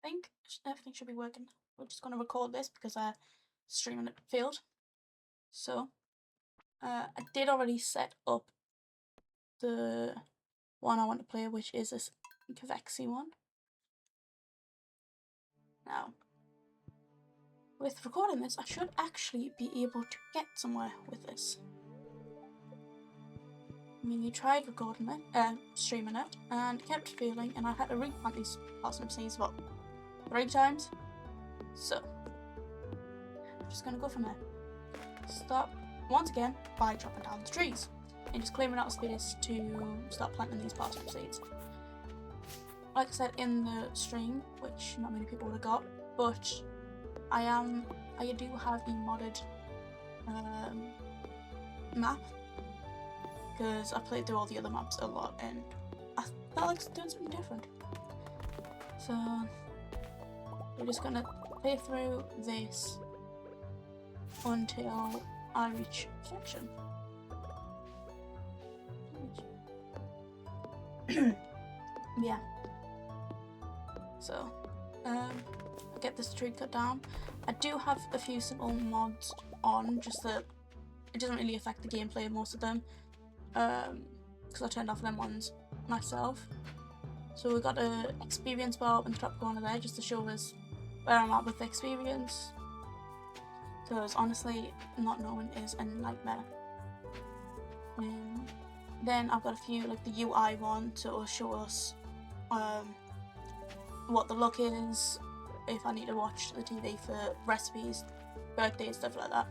think everything should be working. We're just going to record this because streaming it failed. So I did already set up the one I want to play, which is this Kavexi one. Now, with recording this, I should actually be able to get somewhere with this. I mean, you tried recording it, streaming it, and kept failing, and I had to replant these parsnip seeds about 3 times. So, I'm just gonna go from there. Stop once again by chopping down the trees and just clearing out space to start planting these parsnip seeds. Like I said in the stream, which not many people would have got, but I do have a modded map because I played through all the other maps a lot and I felt like doing something different. So we're just gonna play through this until I reach perfection. Yeah. So, I'll get this tree cut down. I do have a few simple mods on, just that it doesn't really affect the gameplay of most of them, because I turned off them ones myself. So we've got an experience bar up in the top corner there, just to show us where I'm at with the experience. Because honestly, not knowing is a nightmare. Then I've got a few, like the UI one, to show us what the look is, if I need to watch the TV for recipes, birthdays, stuff like that.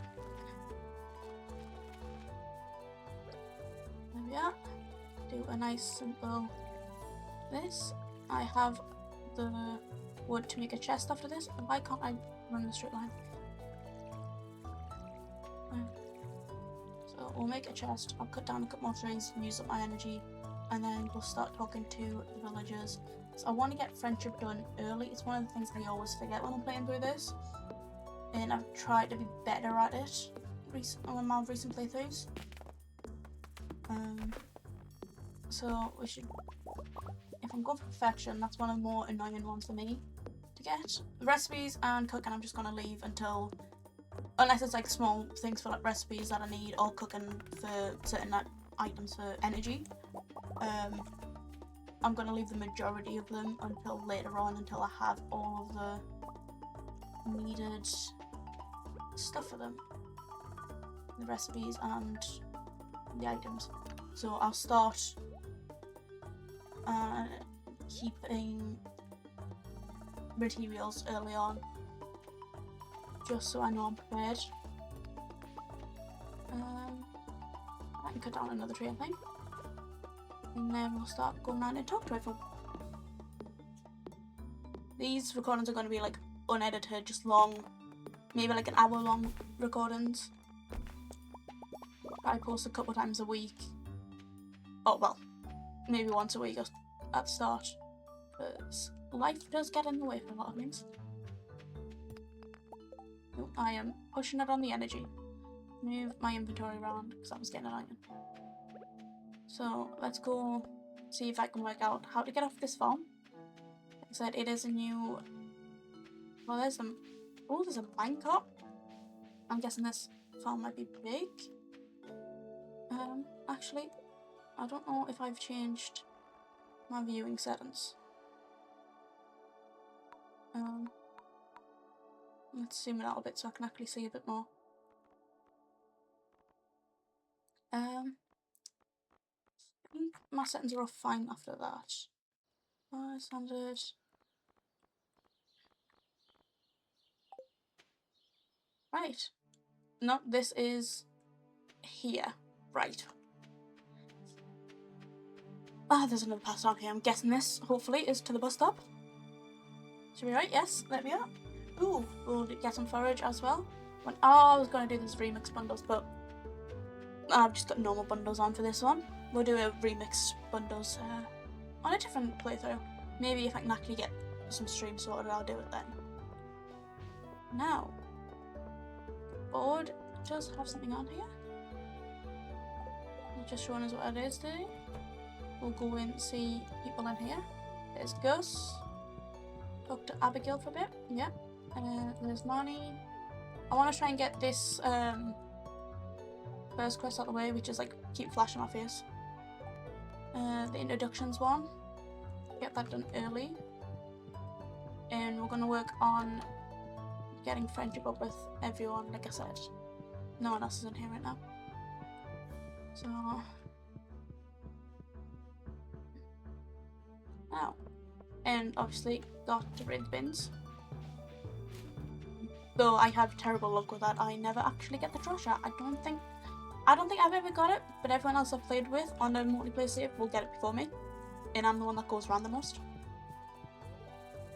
There we are. Do a nice simple this. I have the wood to make a chest after this. Why can't I run the straight line? So we'll make a chest. I'll cut down a couple more trees and use up my energy, and then we'll start talking to the villagers. So I want to get friendship done early. It's one of the things I always forget when I'm playing through this, and I've tried to be better at it on my recent playthroughs. So we should, if I'm going for perfection, that's one of the more annoying ones for me to get. The recipes and cooking I'm just going to leave until, unless it's like small things for like recipes that I need, or cooking for certain items for energy. I'm going to leave the majority of them until later on, until I have all of the needed stuff for them. The recipes and the items. So I'll start keeping materials early on, just so I know I'm prepared. I can cut down another tree, I think. And then we'll start going around and talk to everyone. These recordings are going to be like unedited, just long, maybe like an hour long recordings. I post a couple times a week. Oh well, maybe once a week at the start, because life does get in the way for a lot of things. Oh, I am pushing it on the energy. Move my inventory around because I was getting an iron. So let's go see if I can work out how to get off this farm. Like I said, it is a new. Well, there's a. Oh, there's a minecart. I'm guessing this farm might be big. Actually, I don't know if I've changed my viewing settings. Let's zoom it out a bit so I can actually see a bit more. I think my settings are all fine after that. Standard. Right. No, this is here. Right. There's another path down here. I'm guessing this, hopefully, is to the bus stop. Should be right? Yes, there we are. Ooh, we'll get some forage as well. I was going to do these remix bundles, but I've just got normal bundles on for this one. We'll do a remix bundles on a different playthrough. Maybe if I can actually get some streams sorted, I'll do it then. Now, board does have something on here. It's just showing us what it is today. We'll go in and see people in here. There's Gus. Talk to Abigail for a bit. Yeah. There's Marnie. I want to try and get this first quest out of the way, which is like keep flashing my face. The introductions one. Get that done early. And we're gonna work on getting friendship up with everyone. Like I said, no one else is in here right now. So now, and obviously got to raid the bins. Though I have terrible luck with that, I never actually get the trash out. I don't think I've ever got it, but everyone else I've played with on the multiplayer save will get it before me, and I'm the one that goes around the most.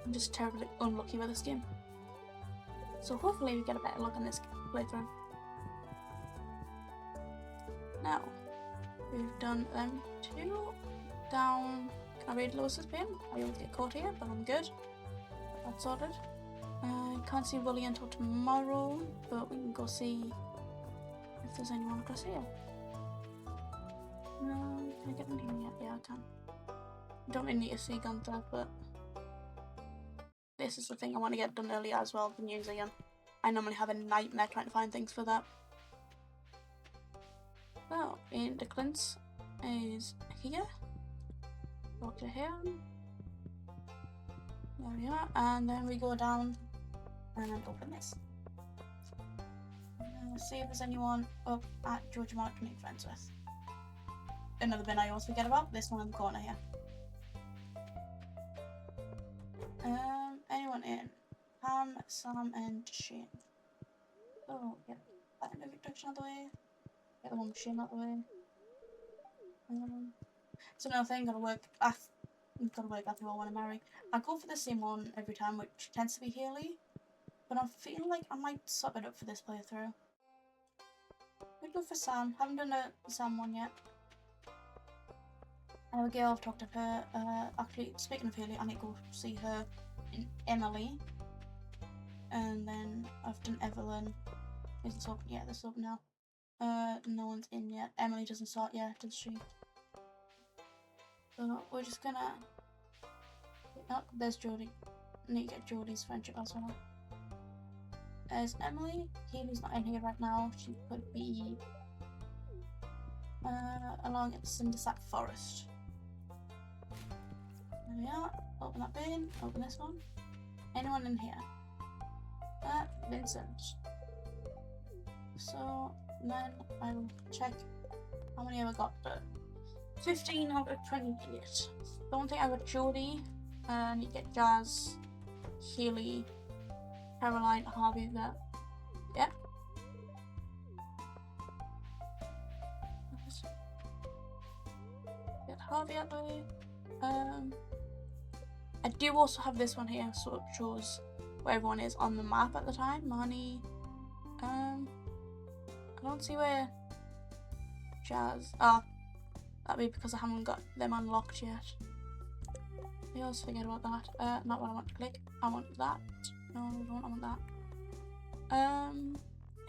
I'm just terribly unlucky with this game. So hopefully we get a better luck in this playthrough. Now, we've done them two. Down, can I raid Lewis's bin? I always get caught here, but I'm good. That's sorted. Can't see Wooly until tomorrow, but we can go see if there's anyone across here. No, can I get in here yet? Yeah, I can. I don't really need to see Gunther, but this is the thing I want to get done earlier as well, the museum. I normally have a nightmare trying to find things for that. So, in the Clint's is here. Walk to him. There we are, and then we go down and open this. See if there's anyone up at Georgia Mart to make friends with. Another bin I always forget about, this one in the corner here. Anyone in? Pam, Sam, and Shane. Oh, yeah. That introduction out of the way. Get the one with Shane out of the way. So another thing, gotta work after I want to marry. I go for the same one every time, which tends to be Haley. But I'm feeling like I might swap it up for this playthrough. We'd go for Sam. Haven't done a Sam one yet. Abigail, I've talked to her. Actually, speaking of Haley, I need to go see her in Emily. And then I've done Evelyn. Is this open? Yeah, this is open now. No one's in yet. Emily doesn't start yet, does she? So we're just gonna... Oh, there's Jodie. I need to get Jodie's friendship as well. There's Emily. Haley's not in here right now. She could be along at the Cindersap Forest. There we are. Open that bin. Open this one. Anyone in here? Vincent. So then I will check how many have I got. 15 out of 28. Don't think I got Jodie. I need to get Jazz, Haley, Caroline, Harvey there. Yeah. Get Harvey out of the way. I do also have this one here, so it shows where everyone is on the map at the time. Marnie. I don't see where Jazz. Oh, that'd be because I haven't got them unlocked yet. I always forget about that. Not what I want to click. I want that. No, I don't want that.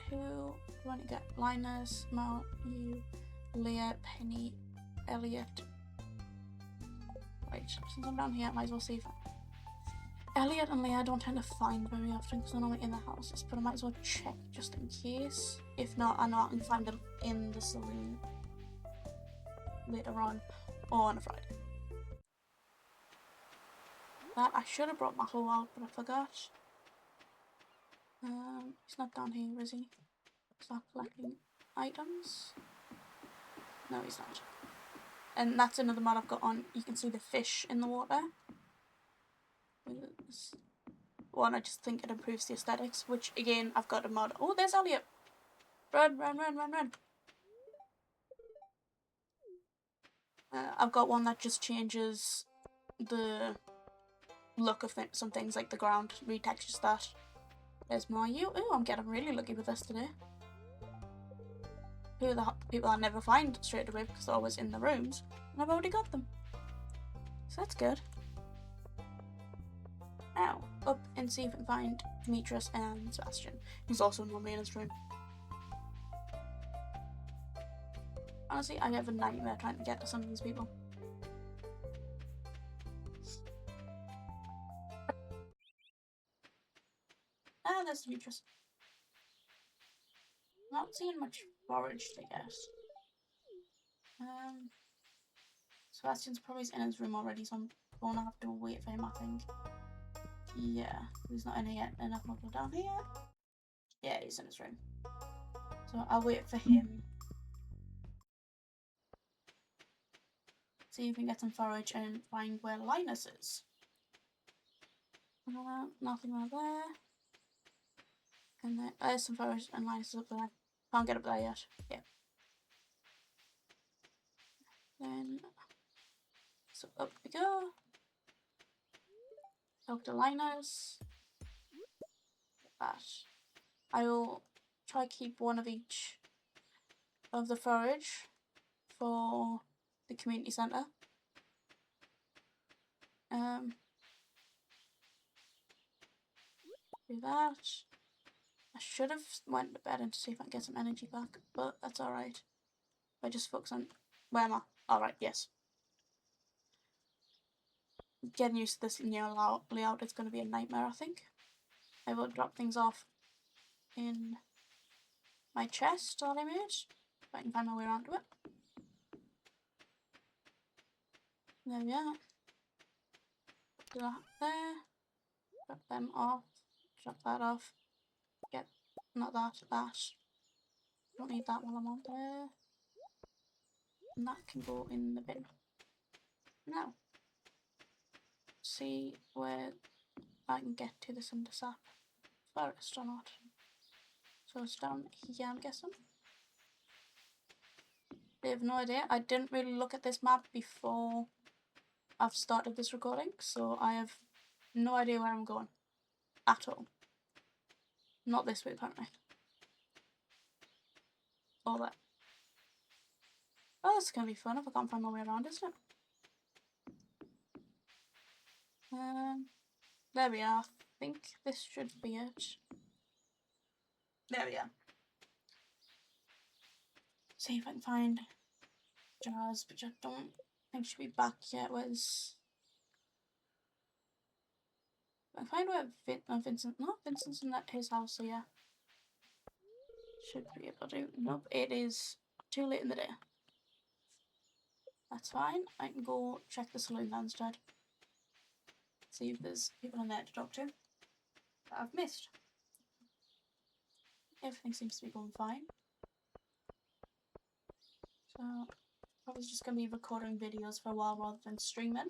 Who do I want to get? Linus, Mal, you, Leah, Penny, Elliot. Right, since I'm down here, I might as well see if Elliot and Leah I don't tend to find very often because they're not in the houses, but I might as well check just in case. If not, I know I can find them in the saloon later on or on a Friday. That I should have brought my hoe out, but I forgot. He's not down here, is he? Start collecting items. No, he's not. And that's another mod I've got on. You can see the fish in the water. One, I just think it improves the aesthetics, which again, I've got a mod. Oh, there's Elliot! Run, run, run, run, run! I've got one that just changes the look of some things, like the ground, retextures that. There's more you. Ooh, I'm getting really lucky with this today. Who are the people I never find straight away because they're always in the rooms, and I've already got them. So that's good. Now, up and see if we can find Demetrius and Sebastian, who's also normally in his room. Honestly, I have a nightmare trying to get to some of these people. there's Demetrius. Not seeing much forage to get. Sebastian's probably in his room already, so I'm gonna have to wait for him, I think. Yeah, he's not in here yet. And I've not go down here. Yeah, he's in his room. So I'll wait for him. See if we can get some forage and find where Linus is. Nothing over there. And then there's some forage and Linus is up there. Can't get up there yet. Yeah. Then so up we go. Talk to Linus. That. I will try keep one of each of the forage for the community centre. Do that. I should have went to bed and to see if I can get some energy back, but that's alright. I just focus on where am I? Alright, yes. Getting used to this new layout, it's going to be a nightmare, I think. I will drop things off in my chest that I made, if I can find my way around to it. There we are. Do that there. Drop them off. Drop that off. Get, not that, that. Don't need that while I'm on there. And that can go in the bin. Now, see where I can get to this undersap forest or not. So it's down here, I'm guessing. I have no idea. I didn't really look at this map before I've started this recording, so I have no idea where I'm going at all. Not this way, apparently. All that. Oh, this is gonna be fun if I can't find my way around, isn't it? There we are. I think this should be it. There we are. See if I can find Jazz, which I don't think should be back yet. Where's I find where Vincent? No, Vincent's in his house, so yeah. Should be able to. Nope, it is too late in the day. That's fine. I can go check the saloon instead. See if there's people in there to talk to that I've missed. Everything seems to be going fine. So I was just going to be recording videos for a while rather than streaming.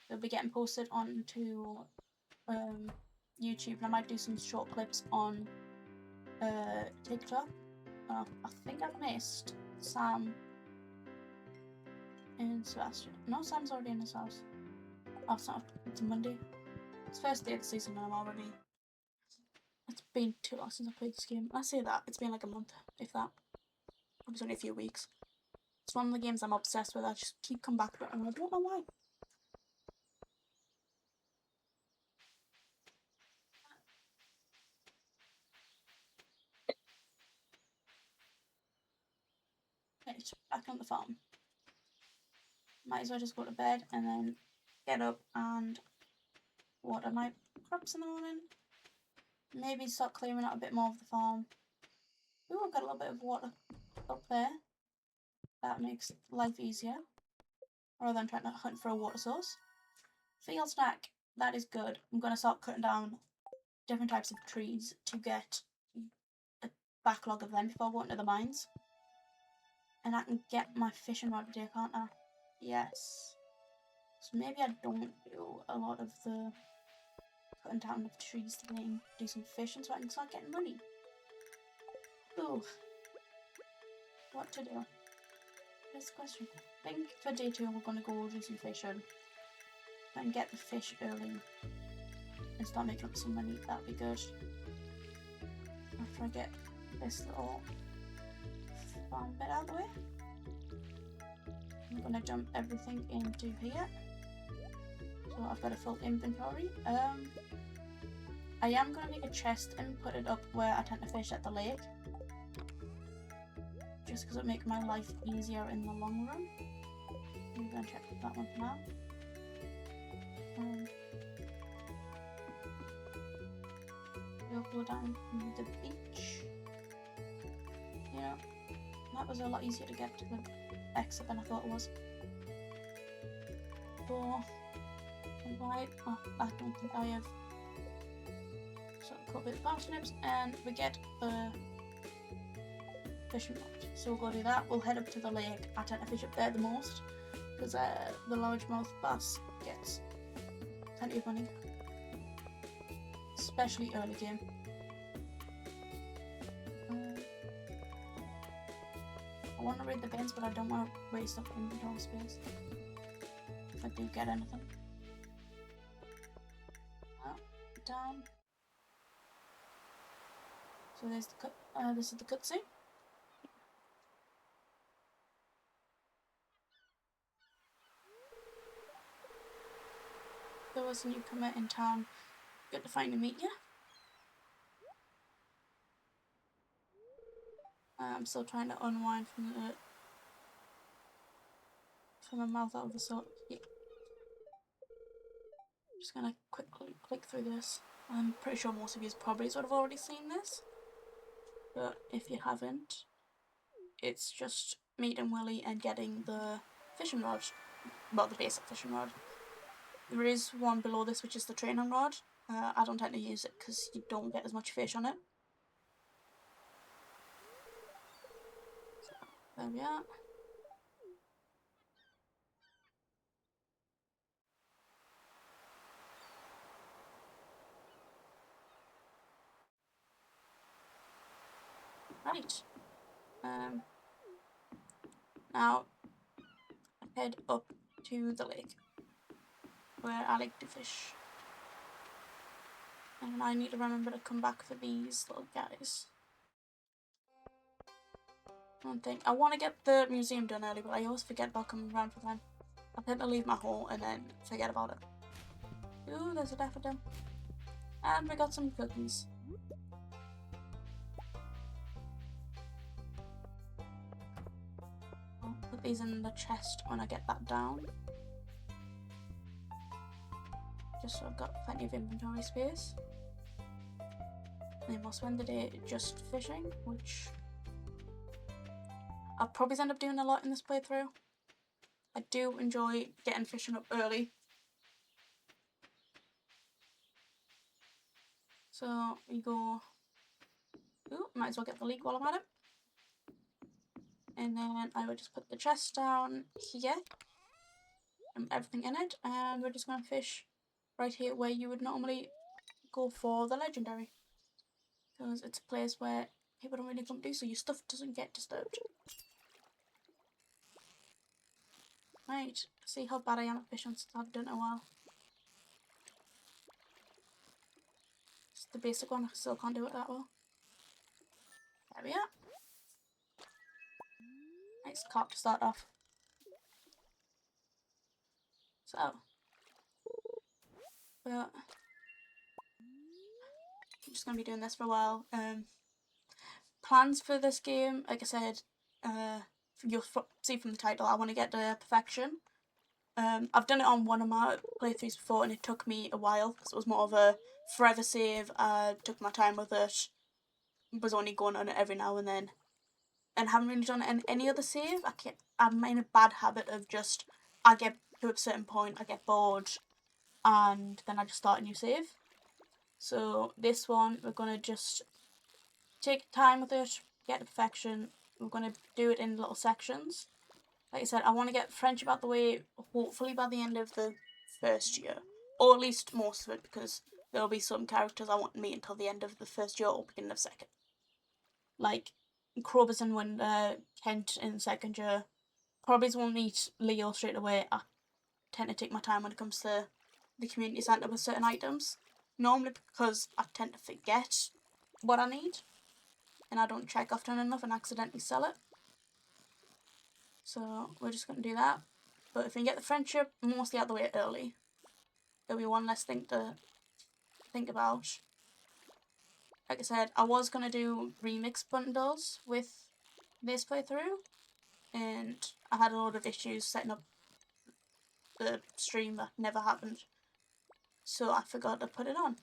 They'll be getting posted onto YouTube, and I might do some short clips on TikTok. I think I've missed Sam and Sebastian. No, Sam's already in his house. Oh, it's not. It's Monday. It's first day of the season and I'm already... It's been too long since I played this game. I say that, it's been like a month, if that. It was only a few weeks. It's one of the games I'm obsessed with. I just keep coming back to it and I don't know why. Right, back on the farm. Might as well just go to bed and then get up and water my crops in the morning. Maybe start clearing out a bit more of the farm. Ooh, I've got a little bit of water up there. That makes life easier, rather than trying to hunt for a water source. Field snack, that is good. I'm going to start cutting down different types of trees to get a backlog of them before I go into the mines. And I can get my fishing rod today, can't I? Yes. So maybe I don't do a lot of the cutting down of trees today and do some fishing so I can start getting money. Ooh. What to do? That's the question. I think for day 2 we're going to go do some fishing. And get the fish early. And start making up some money. That'd be good. After I get this little farm bit out of the way. I'm going to dump everything into here. So I've got a full inventory. I am going to make a chest and put it up where I tend to fish at the lake. Just because it'll make my life easier in the long run. I'm going to check that one for now. We'll go down to the beach. You know, that was a lot easier to get to the exit than I thought it was. Go and right. Oh, I don't think I have. So a couple of parsnips, and we get the fishing rod. So we'll go do that. We'll head up to the lake. I tend to fish up there the most because the largemouth bass gets plenty of money, especially early game. I want to raid the bins, but I don't want to waste up inventory space if I do get anything. Oh, down. So there's the cut. This is the cutscene. There was a newcomer in town. Good to finally meet you. I'm still trying to unwind from my mouth out of the sort. Yeah. Just gonna quickly click through this. I'm pretty sure most of you probably sort of already seen this, but if you haven't, it's just meeting Willie and getting the fishing rod. Well, the basic fishing rod. There is one below this, which is the training rod. I don't tend to use it because you don't get as much fish on it. So, there we are. Right. Now, head up to the lake where I like to fish. And I need to remember to come back for these little guys. One thing, I want to get the museum done early, but I always forget about coming around for them. I tend to leave my hole and then forget about it. Ooh, there's a daffodil. And we got some cookies. I'll put these in the chest when I get that down. Just so I've got plenty of inventory space. And then we'll spend the day just fishing, which I'll probably end up doing a lot in this playthrough. I do enjoy getting fishing up early. So we go. Ooh, might as well get the leek while I'm at it. And then I would just put the chest down here. And everything in it. And we're just going to fish right here where you would normally go for the legendary. Because it's a place where people don't really come to, so your stuff doesn't get disturbed. Right, see how bad I am at fishing since I've done it a while. It's the basic one, I still can't do it that well. There we are. Nice carp to start off. So, but I'm just going to be doing this for a while. Plans for this game, like I said, you'll see from the title, I want to get to perfection. I've done it on one of my playthroughs before and it took me a while because it was more of a forever save. I took my time with it, was only going on it every now and then, and haven't really done it in any other save. I'm in a bad habit of just, I get to a certain point, I get bored, and then I just start a new save. So this one, we're going to just take time with it, get to perfection. We're going to do it in little sections. Like I said, I want to get friendship out the way, hopefully by the end of the first year. Or at least most of it, because there'll be some characters I won't meet until the end of the first year or beginning of second. Like, Crobus when Kent in second year. Probably won't meet Leo straight away. I tend to take my time when it comes to the community centre with certain items. Normally because I tend to forget what I need. And I don't check often enough and accidentally sell it. So we're just going to do that. But if we can get the friendship mostly out the way early, there'll be one less thing to think about. Like I said, I was going to do remix bundles with this playthrough, and I had a lot of issues setting up the stream that never happened. So I forgot to put it on.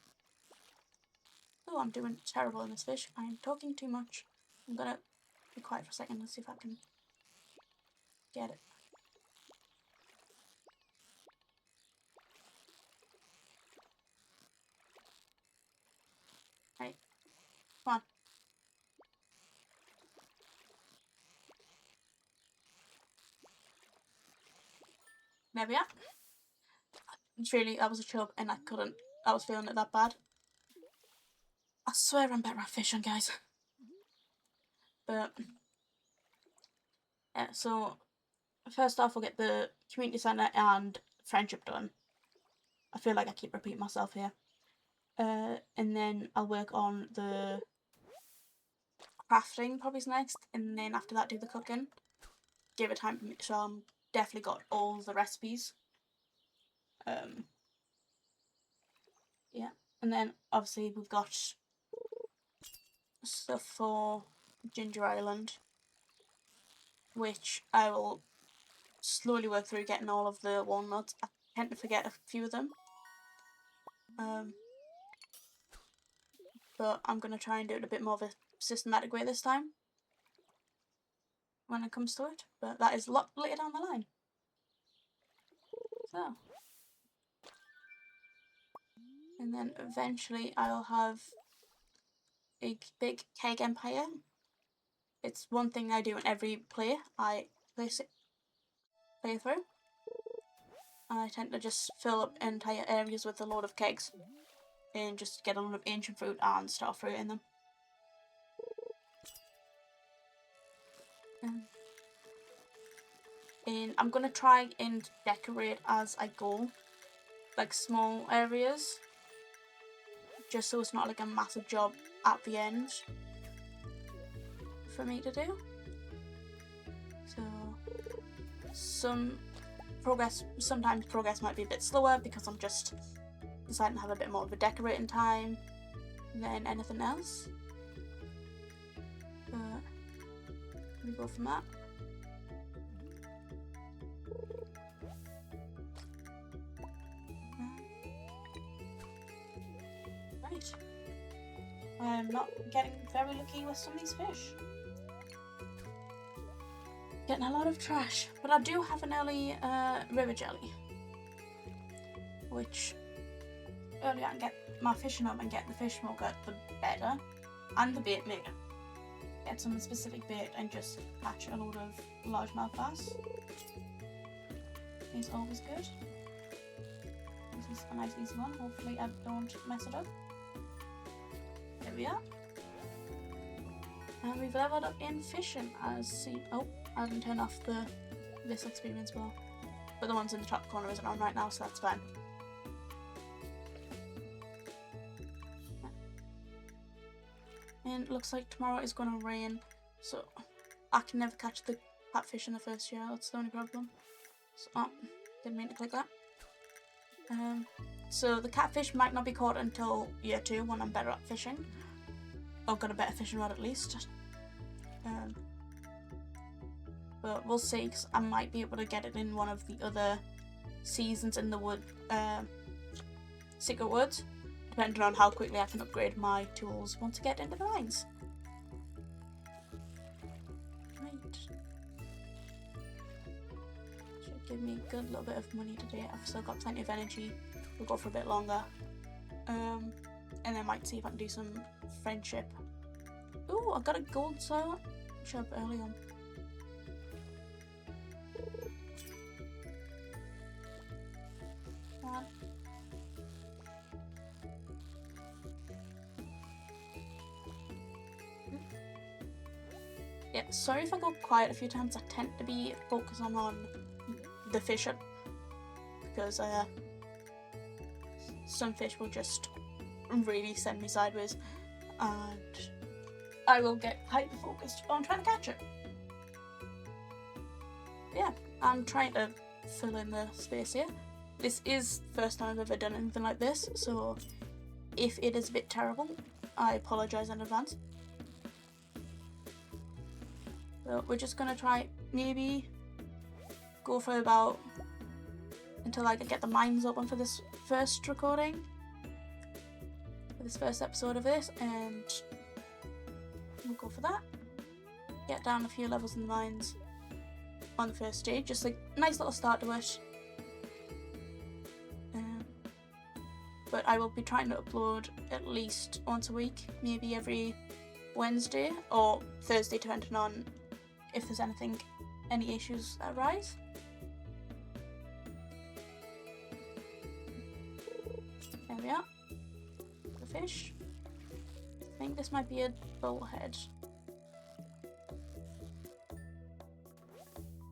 Oh, I'm doing terrible in this fish. I'm talking too much. I'm gonna be quiet for a second and see if I can get it. Right, come on. There we are. It's really, that was a chub and I was feeling it that bad. I swear I'm better at fishing, guys. But, yeah, so first off, we'll get the community centre and friendship done. I feel like I keep repeating myself here. And then I'll work on the crafting probably next, and then after that do the cooking. Give it time to make sure I'm definitely got all the recipes. Yeah, and then obviously we've got stuff for Ginger Island, which I will slowly work through getting all of the walnuts. I tend to forget a few of them. But I'm going to try and do it a bit more of a systematic way this time when it comes to it. But that is a lot later down the line. So. And then eventually I'll have a big keg empire. It's one thing I do in every play I play through. I tend to just fill up entire areas with a load of kegs and just get a lot of ancient fruit and star fruit in them. And I'm gonna try and decorate as I go, like small areas, just so it's not like a massive job at the end for me to do. So sometimes progress might be a bit slower because I'm just deciding to have a bit more of a decorating time than anything else. But we go from that. Right. I'm not getting very lucky with some of these fish. Getting a lot of trash, but I do have an early river jelly, which earlier I can get my fishing up and get the fish smoker, the better, and the bait maker. Get some specific bait and just catch a load of largemouth bass. Is always good. This is a nice easy one. Hopefully I don't mess it up. There we are. And we've leveled up in fishing as seen. Oh, I didn't turn off this experience bar. But the one's in the top corner isn't on right now, so that's fine. And it looks like tomorrow is going to rain, so I can never catch the catfish in the first year. That's the only problem. So, oh, didn't mean to click that. So the catfish might not be caught until year 2 when I'm better at fishing. Or got a better fishing rod at least. But we'll see, because I might be able to get it in one of the other seasons in the wood, secret woods, depending on how quickly I can upgrade my tools once I get into the mines. Right. Should give me a good little bit of money today. I've still got plenty of energy. We'll go for a bit longer. And then I might see if I can do some friendship. Ooh, I got a gold chub early on. Yeah, sorry if I go quiet a few times. I tend to be focusing on the fishing because some fish will just really send me sideways and I will get hyper focused on trying to catch it. Yeah, I'm trying to fill in the space here. This is the first time I've ever done anything like this, so if it is a bit terrible, I apologise in advance. So we're just gonna try maybe go for about until I can get the mines open for this first recording. for this first episode of this, and we'll go for that. Get down a few levels in the mines on the first stage, just like nice little start to it. But I will be trying to upload at least once a week, maybe every Wednesday or Thursday, depending on if there's any issues that arise. There we are. The fish. I think this might be a bullhead.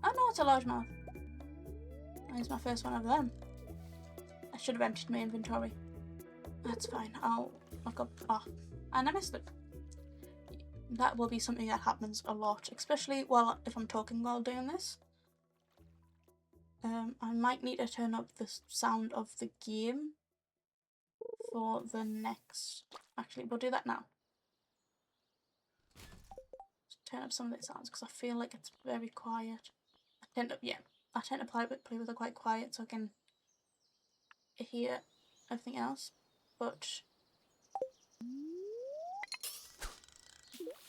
Oh no, it's a largemouth. It's my first one of them. I should have emptied my inventory. That's fine. I'll look up. Oh, and I missed it. That will be something that happens a lot, especially if I'm talking while doing this. I might need to turn up the sound of the game for the next. Actually, we'll do that now. Just turn up some of the sounds because I feel like it's very quiet. I tend to play with it quite quiet so I can hear everything else, but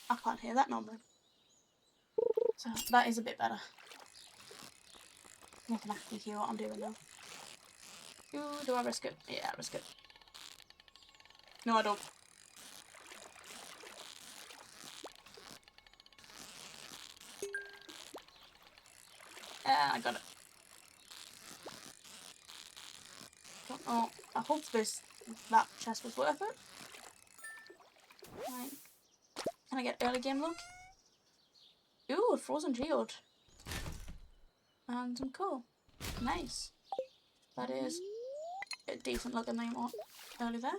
I can't hear that normally. So that is a bit better. I can actually hear what I'm doing now. Ooh, do I risk it? Yeah, I risk it. No, I don't. I got it. Don't know. I hope that chest was worth it. Right. Can I get early game look? Ooh, a frozen geode. And some coal. Nice. That is a decent looking thing early there.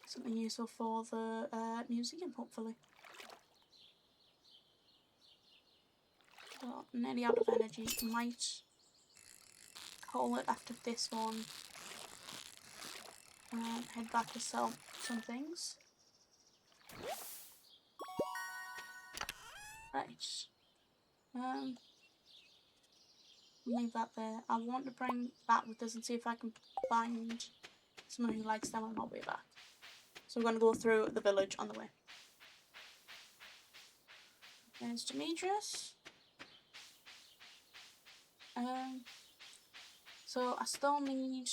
Something useful for the museum, hopefully. So, nearly out of energy. Might call it after this one. Head back to sell some things. Right. Leave that there. I want to bring that with us and see if I can find someone who likes them on my way back. So we're going to go through the village on the way. There's Demetrius. So I still need.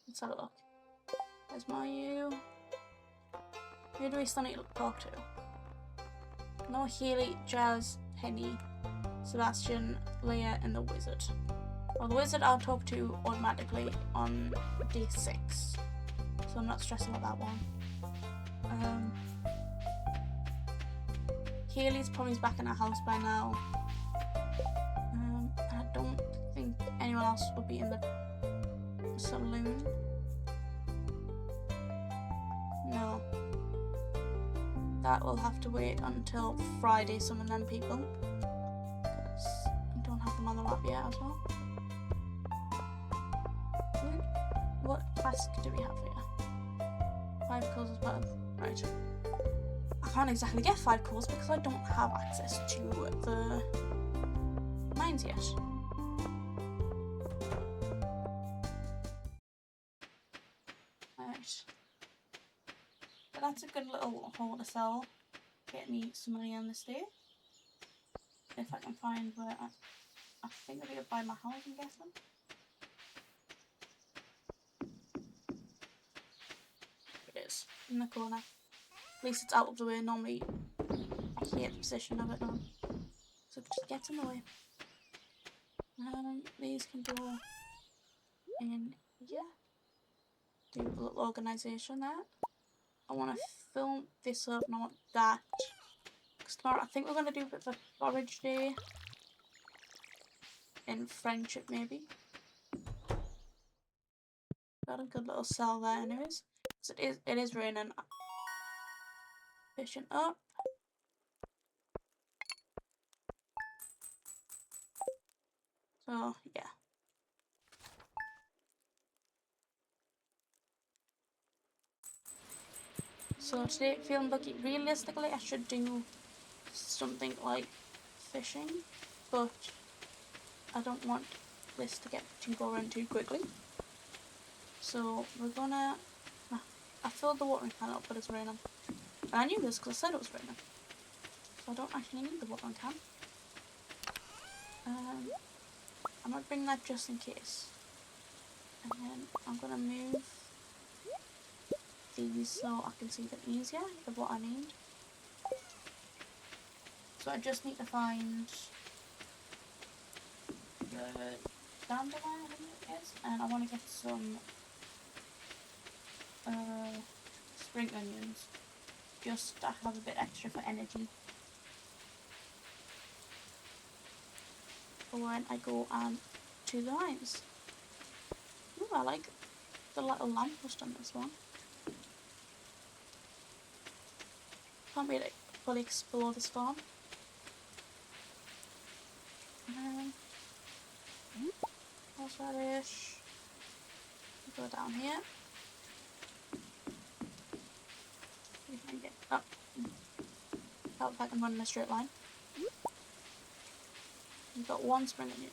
Let's have a look. There's Mayu. Who do we still need to talk to? No, Healy, Jazz, Penny, Sebastian, Leah, and the wizard. Well, the wizard I'll talk to automatically on day 6, so I'm not stressing about that one. Healy's probably back in her house by now. I don't think anyone else will be in the saloon. No. That will have to wait until Friday, some of them people. Because I don't have them on the map yet as well. What task do we have here? 5 calls as well. Right. I can't exactly get 5 calls because I don't have access to the mines yet. Right. But that's a good little haul to sell. Get me some money on this day. If I can find where I think I'll be able to buy my house, I'm guessing. It is. In the corner. At least it's out of the way. Normally I hate the position of it now. So it just gets in the way. These can go in here. Do a little organisation there. I want to film this up and I want that. Because tomorrow I think we're going to do a bit of a forage day. In friendship maybe. Got a good little cell there anyways. So it is raining. Fishing up. So yeah. So today, feeling lucky. Realistically, I should do something like fishing, but I don't want this to get to go around too quickly. So we're gonna... I filled the watering can up, but it's raining. And I knew this because I said it was raining. So I don't actually need the watering can. I might bring that just in case. And then I'm gonna move these so I can see them easier of what I need. So I just need to find the dandelion, I think it is, and I want to get some spring onions just to have a bit extra for energy for when I go to the mines. Ooh, I like the little lamppost on this one. Can't really fully explore this farm. Horseradish. Go down here. See if I can get up. Help if I can run in a straight line. You've got one spring onion.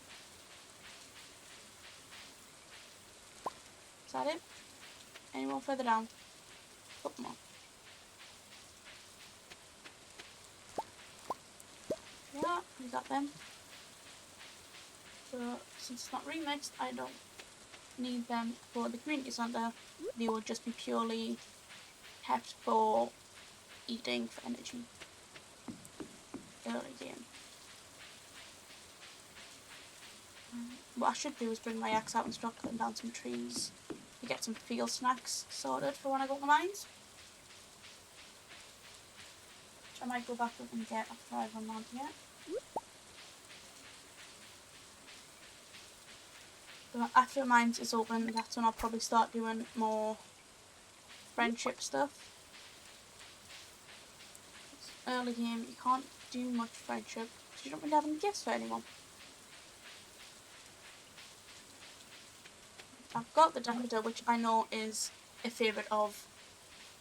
Is that it? Any more further down? Couple more. Yeah, we got them. So since it's not remixed, I don't need them for the community centre. They will just be purely kept for eating for energy early game. What I should do is bring my axe out and start cutting down some trees to get some field snacks sorted for when I go to the mines. Which I might go back up and get after I run around here. But after the mines is open, that's when I'll probably start doing more friendship stuff. Early game, you can't do much friendship because you don't really have any gifts for anyone. I've got the daffodil, which I know is a favourite of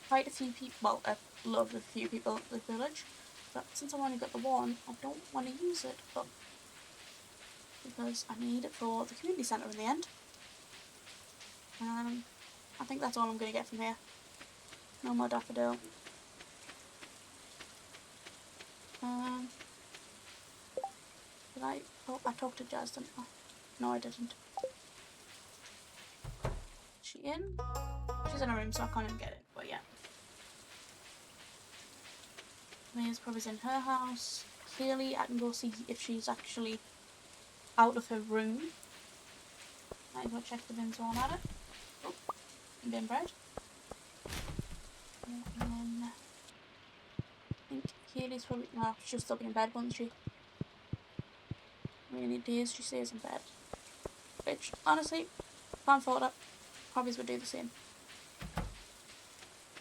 quite a few people. Well, I love a few people in the village, but since I've only got the one, I don't want to use it up because I need it for the community centre in the end. I think that's all I'm going to get from here. No more daffodil. Did I? Oh, I talked to Jazz, didn't I? No, I didn't. Is she in? She's in her room, so I can't even get it, but yeah. Mia's probably in her house. Clearly, I can go see if she's actually out of her room. Might go check the bins while I'm at it. Oh, bin bread. And then I think Kaylee's probably, no, she'll still be in bed, won't she? Rainy days, she stays in bed. Which, honestly, can't fault it. Probably would do the same.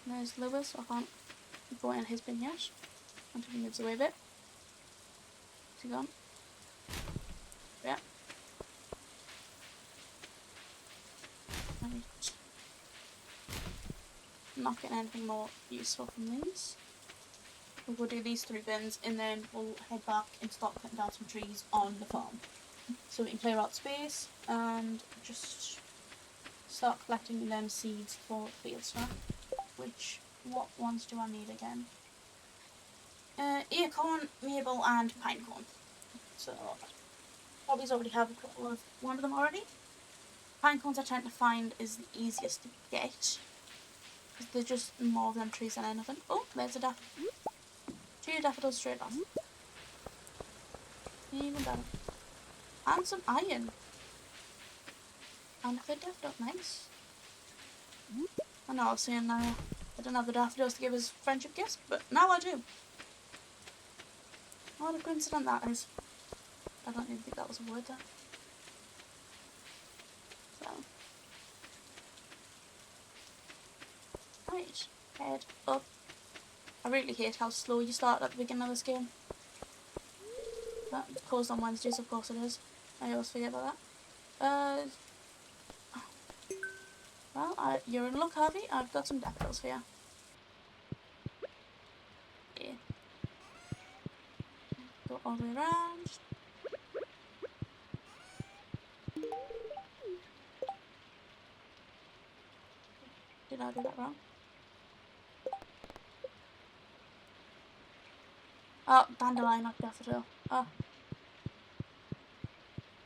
And there's Lewis, I can't go in his bin yet until he moves away a bit. Is he gone? Yeah. Right. I'm not getting anything more useful from these. We'll go do these 3 bins and then we'll head back and start cutting down some trees on the farm. So we can clear out space and just start collecting them seeds for field stuff. Which, what ones do I need again? Acorn, maple and pinecone. So, probably already have a couple of one of them already. Pinecones I tend to find is the easiest to get. Because there's just more of them trees than anything. Oh, there's a daffodil. 2 daffodils straight off. Even better. And some iron. And a third daffodil, nice. I know I was saying I didn't have the daffodils to give as friendship gifts, but now I do. What a coincidence that is. I don't even think that was a word there. So. Right, head up. I really hate how slow you start at the beginning of this game. But it's closed on Wednesdays, of course it is. I always forget about that. Well, you're in luck, Harvey. I've got some daffodils for you. Yeah. Go all the way around. did I do that wrong? Oh, dandelion, not daffodil. Oh.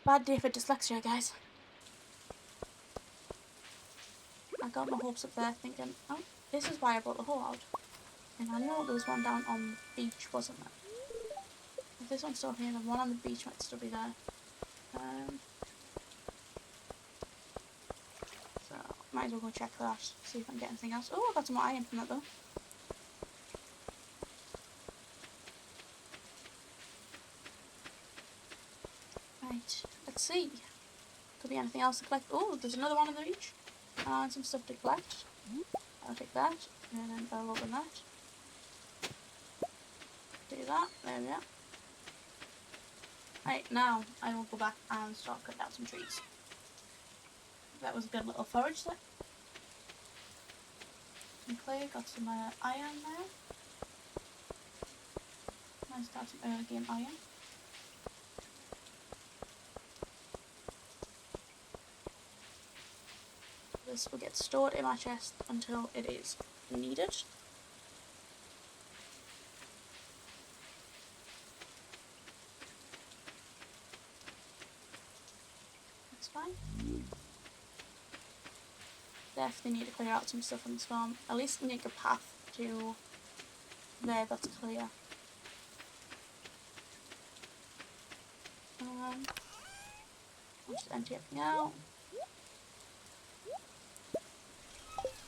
Bad day for dyslexia, guys. I got my hopes up there thinking, oh, this is why I brought the hoe out. And I know there was one down on the beach, wasn't there? If this one's still here, the one on the beach might still be there. So, might as well go check that, see if I can get anything else. Oh, I got some more iron from that though. Right, let's see. Could be anything else to collect. Oh, there's another one on the beach. And some stuff to collect. I'll take that, and then I'll open that. Do that, there we are. Right, now I will go back and start cutting down some trees. That was a good little forage there. Some clay, got some iron there. Nice to have some early game iron. This will get stored in my chest until it is needed. That's fine. Definitely need to clear out some stuff on this farm. At least make a path to there that's clear. I'll just empty everything out.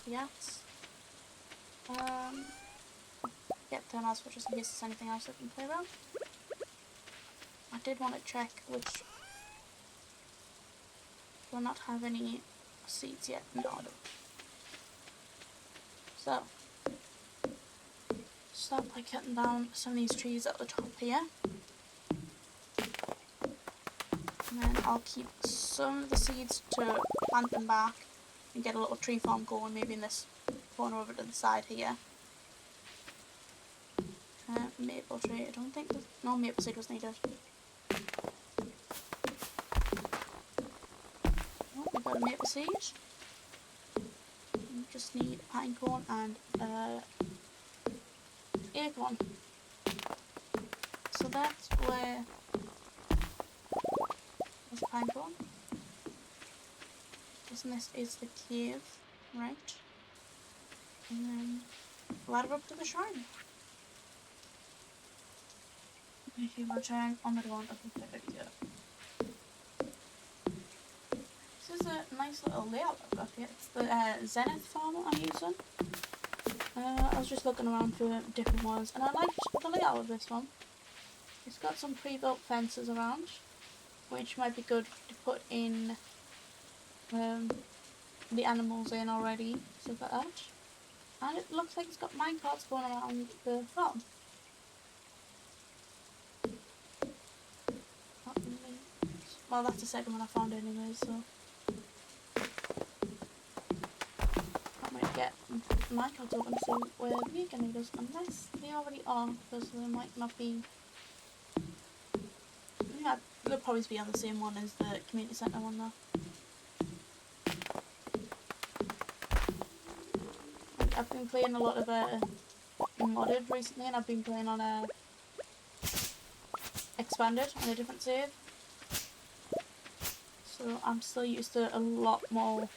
Yes. Get them as well just in case there's anything else I can play around. I did want to check which will not have any seeds yet. No, I don't. So, start by cutting down some of these trees at the top here. And then I'll keep some of the seeds to plant them back and get a little tree farm going, maybe in this corner over to the side here. Maple tree, I don't think there's, no maple seed was needed. Oh, we've got a maple seed. We just need a pine cone and acorn. So that's where there's a pine cone. This nest is the cave, right? And then ladder up to the shrine. If you return on the dawn of the third year. This is a nice little layout I've got here. It's the Zenith farm I'm using. I was just looking around for different ones and I liked the layout of this one. It's got some pre-built fences around, which might be good to put in the animals in already, stuff like that. And it looks like it's got minecarts going around the farm. Well, that's the second one I found anyway, so can't wait to get minecarts open to see where we can need us, unless they already are, because they might not be. Yeah, they'll probably be on the same one as the community centre one though. I've been playing a lot of modded recently, and I've been playing on expanded on a different save. So I'm still used to a lot more.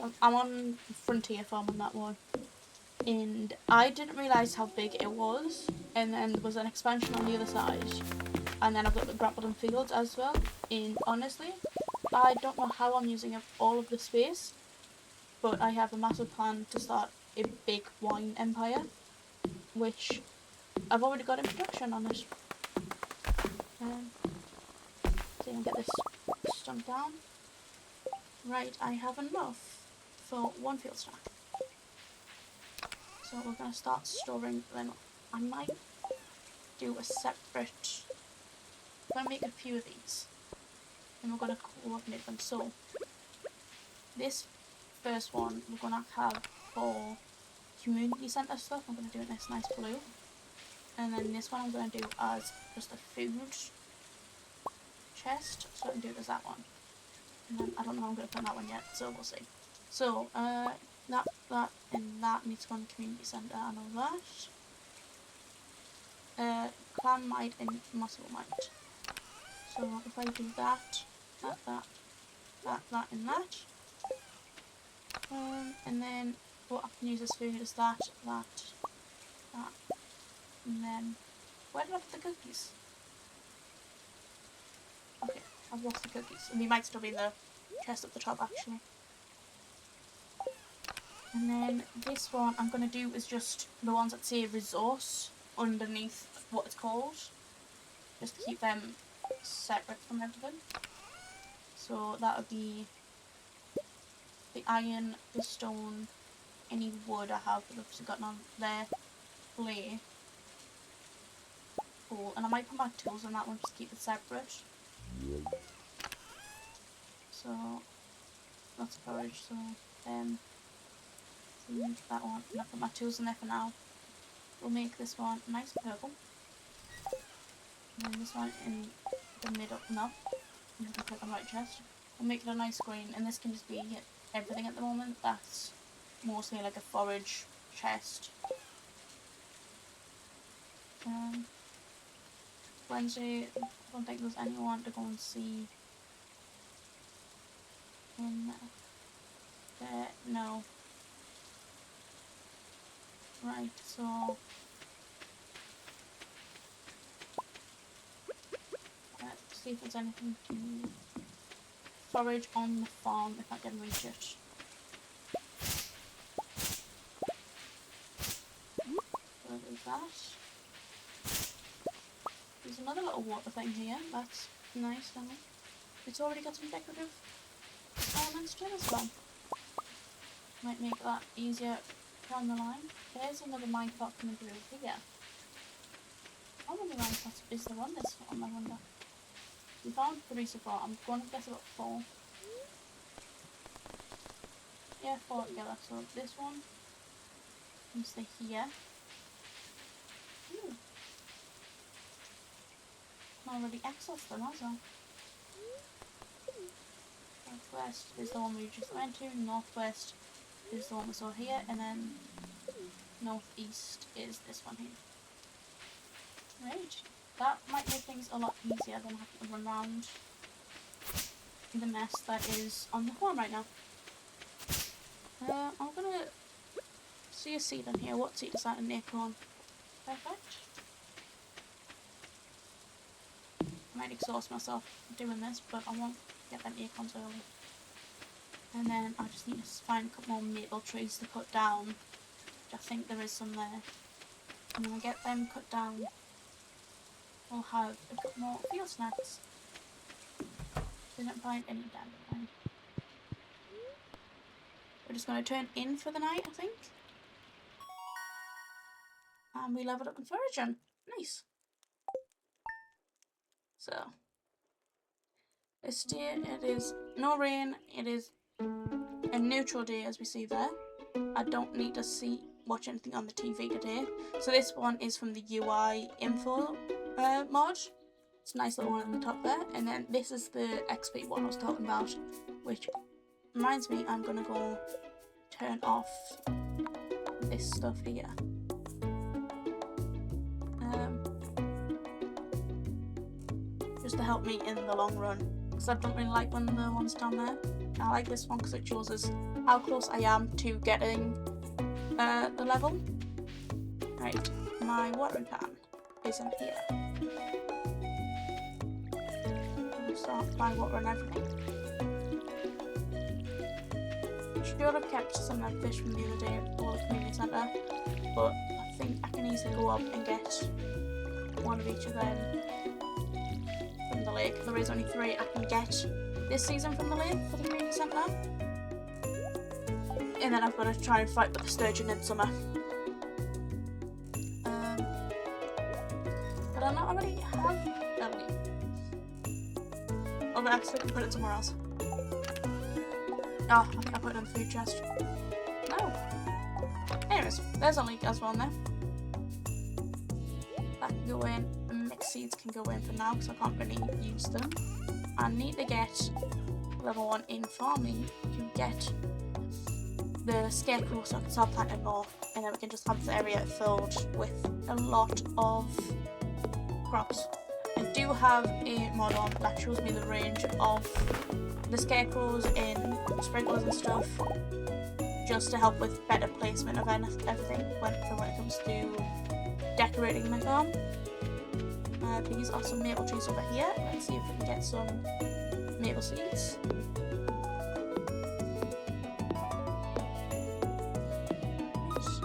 I'm on Frontier Farm on that one, and I didn't realise how big it was. And then there was an expansion on the other side, and then I've got the Grappleton Fields as well. And honestly, I don't know how I'm using up all of the space, but I have a massive plan to start a big wine empire, which I've already got in production on it. So you can get this stumped down. Right, I have enough for one field stack. So we're going to start storing them. I might do a separate. I'm going to make a few of these, and we're going to coordinate them. So this first one we're going to have for community centre stuff. I'm going to do it this nice blue, and then this one I'm going to do as just a food chest, so I can do it as that one. And then I don't know how I'm going to put that one yet, so we'll see. So that, and that needs to go in the community centre. I know that. Clan might and muscle might. So if I do that, and that. And then what I can use as food is that, and then where did I put the cookies? Okay, I've lost the cookies. And they might still be in the chest at the top actually. And then this one I'm gonna do is just the ones that say resource underneath what it's called. Just to keep them separate from everything. So that would be the iron, the stone, any wood I have that I've got on there, clay. Cool. And I might put my tools on that one just to keep it separate. So that's courage. So that one. And I'll put my tools in there for now. We'll make this one nice purple. And then this one in the middle. No. You can put the right chest. We'll make it a nice green, and this can just be everything at the moment. That's mostly like a forage chest. Wednesday, I don't think there's anyone to go and see in there. No. Right, so let's see if there's anything to forage on the farm if I can reach it. So there's that. There's another little water thing here. That's nice, isn't it? It's already got some decorative elements to it as well. Might make that easier down the line. There's another minecart coming through here. How many minecarts is there on this one, I wonder? We found 3 so far. I'm going to guess about 4. Yeah, 4 together. So this one can stay here. Ooh. Already access them as well. Southwest is the one we just went to. Northwest is the one we saw here, and then northeast is this one here. Right, that might make things a lot easier than having to run around the mess that is on the farm right now. I'm gonna see a seed in here. What seed is that? An acorn. Perfect. I might exhaust myself doing this, but I won't get them acorns early. And then I just need to find a couple more maple trees to cut down, which I think there is some there. And when I get them cut down, we'll have a couple more field snacks. Didn't find any dandelion. We're just going to turn in for the night, I think. And we leveled up in foraging. Nice. So, this day it is no rain, it is a neutral day as we see there. I don't need to watch anything on the TV today. So this one is from the UI info mod. It's a nice little one on the top there. And then this is the XP one I was talking about, which reminds me I'm going to go turn off this stuff here. Just to help me in the long run, because I don't really like one of the ones down there. I like this one because it shows us how close I am to getting the level. Right, my watering can is in here. I'll start by watering everything. Should have kept some of that fish from the other day at the community centre, but I think I can easily go up and get one of each of them from the lake. There is only 3 I can get this season from the lake for the community centre. And then I've got to try and fight with the sturgeon in summer. But I not already have Ellie. Oh, but actually I can put it somewhere else. Oh, I think I put it in the food chest. No. Anyways, there's a leek as well in there. That can go in, and mixed seeds can go in for now because I can't really use them. I need to get level 1 in farming to get the scarecrow so I can start planting more, and then we can just have the area filled with a lot of crops. I do have a mod on that shows me the range of the scarecrows in sprinklers and stuff, just to help with better placement of everything when it comes to decorating my farm. These are some maple trees over here. Let's see if we can get some maple seeds. So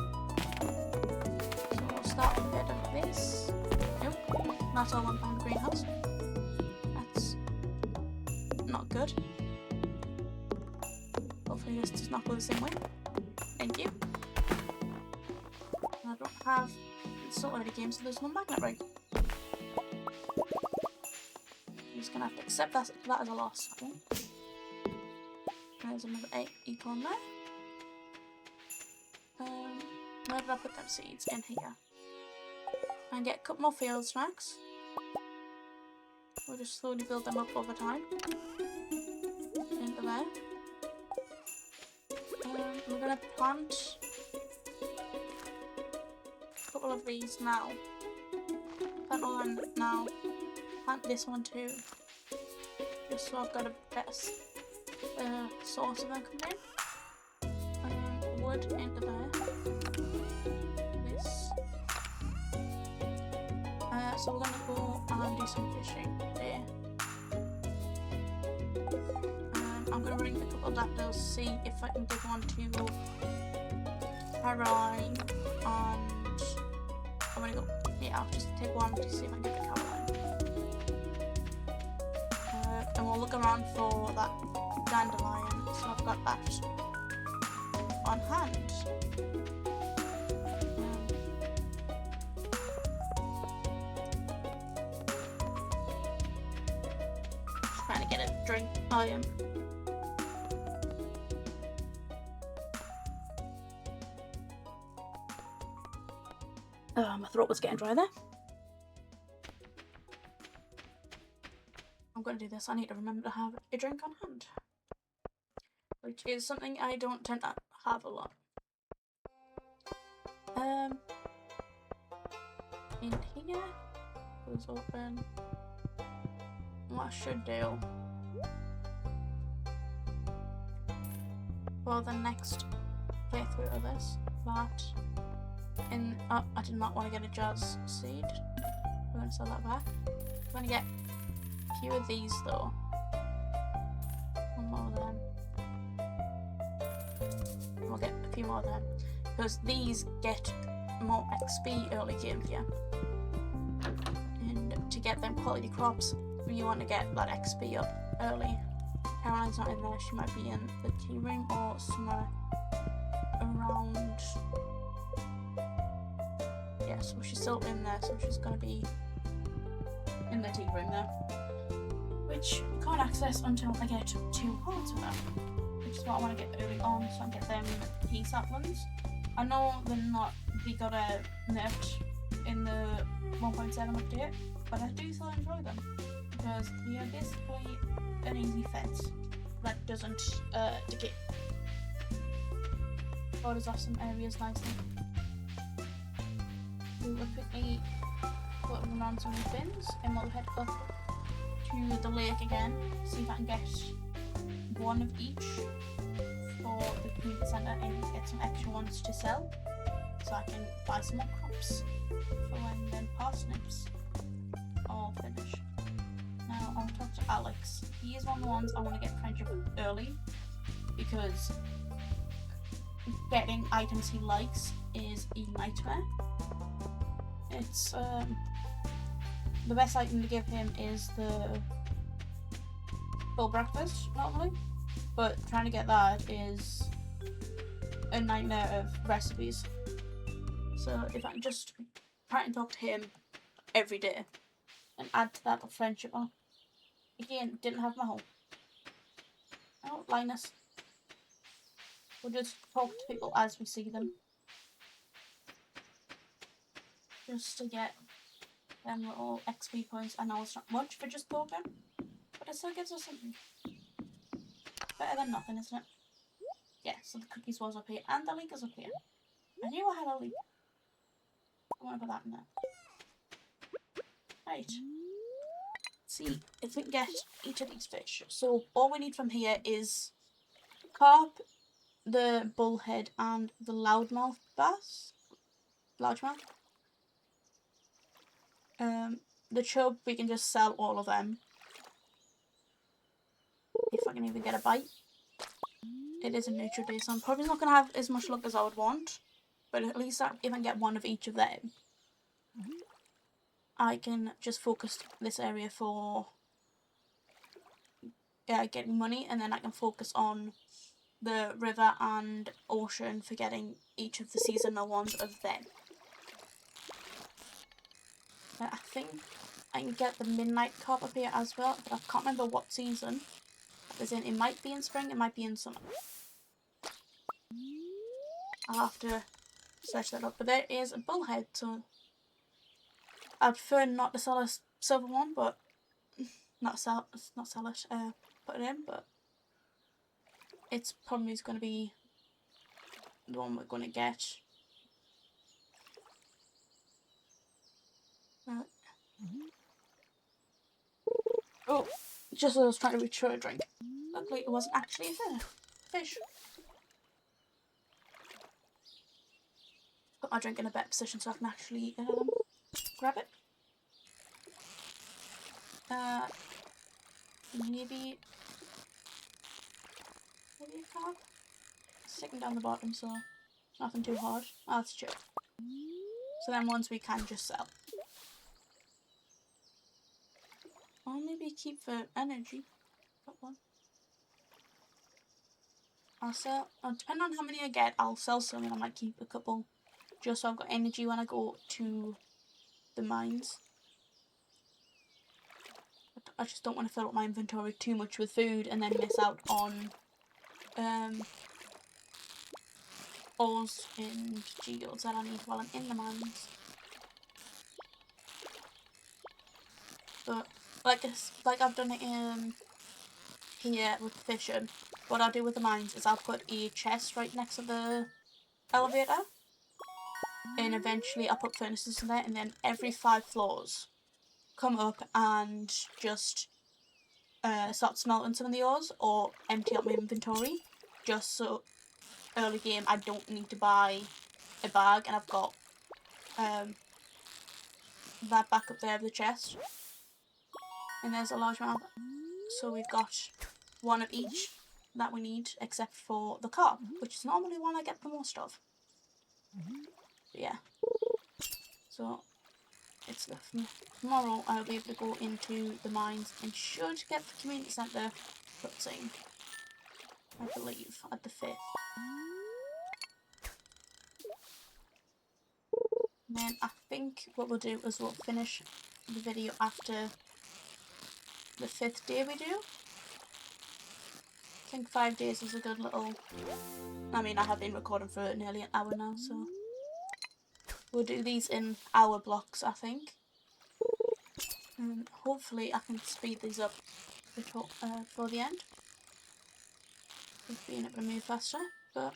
we'll start with a bit of this. Nope, that's all on the greenhouse. That's not good. Hopefully this does not go the same way. Thank you. I don't have... It's still early game, so there's no magnet ring. I'm just gonna have to accept that as a loss, I think. There's another acorn there. Where did I put them seeds? In here. And get a couple more field snacks. We'll just slowly build them up over time. Into there. We're gonna plant a couple of these now. Plant all them now. Plant this one too. Just so I've got a better source of them coming in. Wood into there. This. So we're gonna go and do some fishing there. I'm gonna bring a couple of daffodils, see if I can give one to Caroline, and I'm gonna go, yeah, I'll just take one to see if I can give it to Caroline. And we'll look around for that dandelion, so I've got that on hand. Just trying to get a drink. I am. My throat was getting dry there. I'm going to do this. I need to remember to have a drink on hand, which is something I don't tend to have a lot. In here, goes open. What I should do for the next playthrough of this, that I did not want to get a jazz seed. We're going to sell that back. I'm going to get a few of these though. One more of them. We'll get a few more of them. Because these get more XP early game here. And to get them quality crops, you want to get that XP up early. Caroline's not in there. She might be in the tea room or somewhere around. Yeah, so she's still in there, so she's going to be in the tea room there, which I can't access until I get 2 hearts with her, which is what I want to get early on, so I can get them pea saplings. I know they got nerfed in the 1.7 update, but I do still enjoy them because they are basically an easy fence that doesn't decay. Borders off some areas nicely. We will quickly put them on some bins and we'll head up to the lake again, see if I can get one of each for the community centre and get some extra ones to sell, so I can buy some more crops for when then parsnips are finished. Now I'll talk to Alex. He is one of the ones I want to get friendship with early, because getting items he likes is a nightmare. It's the best item to give him is the full breakfast normally, but trying to get that is a nightmare of recipes. So if I can just try and talk to him every day and add to that friendship. Oh, again, didn't have my home. Oh, Linus. We'll just talk to people as we see them, just to get them little XP points. I know it's not much for just talking, but it still gives us something. Better than nothing, isn't it? Yeah, so the cookies was up here, and the leak is up here. I knew I had a leak. I want to put that in there. Right. Let's see if we can get each of these fish. So all we need from here is carp, the bullhead, and the loudmouth bass. Largemouth. The chub, we can just sell all of them. If I can even get a bite. It is a neutral day, so I'm probably not going to have as much luck as I would want. But at least if I can get one of each of them, I can just focus this area for getting money, and then I can focus on the river and ocean for getting each of the seasonal ones of them. I think I can get the midnight carp up here as well, but I can't remember what season. As in, it might be in spring, it might be in summer. I'll have to search that up. But there is a bullhead, so I'd prefer not to sell a silver one, but not sell it, put it in, but it's probably going to be the one we're going to get. Oh, just as I was trying to reach for a drink. Luckily, it wasn't actually a fish. Put my drink in a better position so I can actually grab it. Maybe a carp. Sticking down the bottom, so nothing too hard. Oh, that's true. So then ones we can just sell. Or maybe keep for energy. Got one. I'll sell, depending on how many I get, I'll sell some and I might keep a couple. Just so I've got energy when I go to the mines. I just don't want to fill up my inventory too much with food and then miss out on ores and geodes that I need while I'm in the mines. But like I've done it in here with fishing, what I'll do with the mines is I'll put a chest right next to the elevator, and eventually I'll put furnaces in there, and then every 5 floors come up and just start smelting some of the ores or empty out my inventory, just so early game I don't need to buy a bag, and I've got that back up there of the chest. And there's a large amount, so we've got one of each that we need, except for the carp, which is normally one I get the most of. But yeah, so it's tomorrow I'll be able to go into the mines and should get the community centre cutscene, I believe, at the 5th. And then I think what we'll do is we'll finish the video after the 5th day we do. I think 5 days is a good little... I mean, I have been recording for nearly an hour now, so... We'll do these in hour blocks, I think. And hopefully I can speed these up for the end. With being able to move faster, but...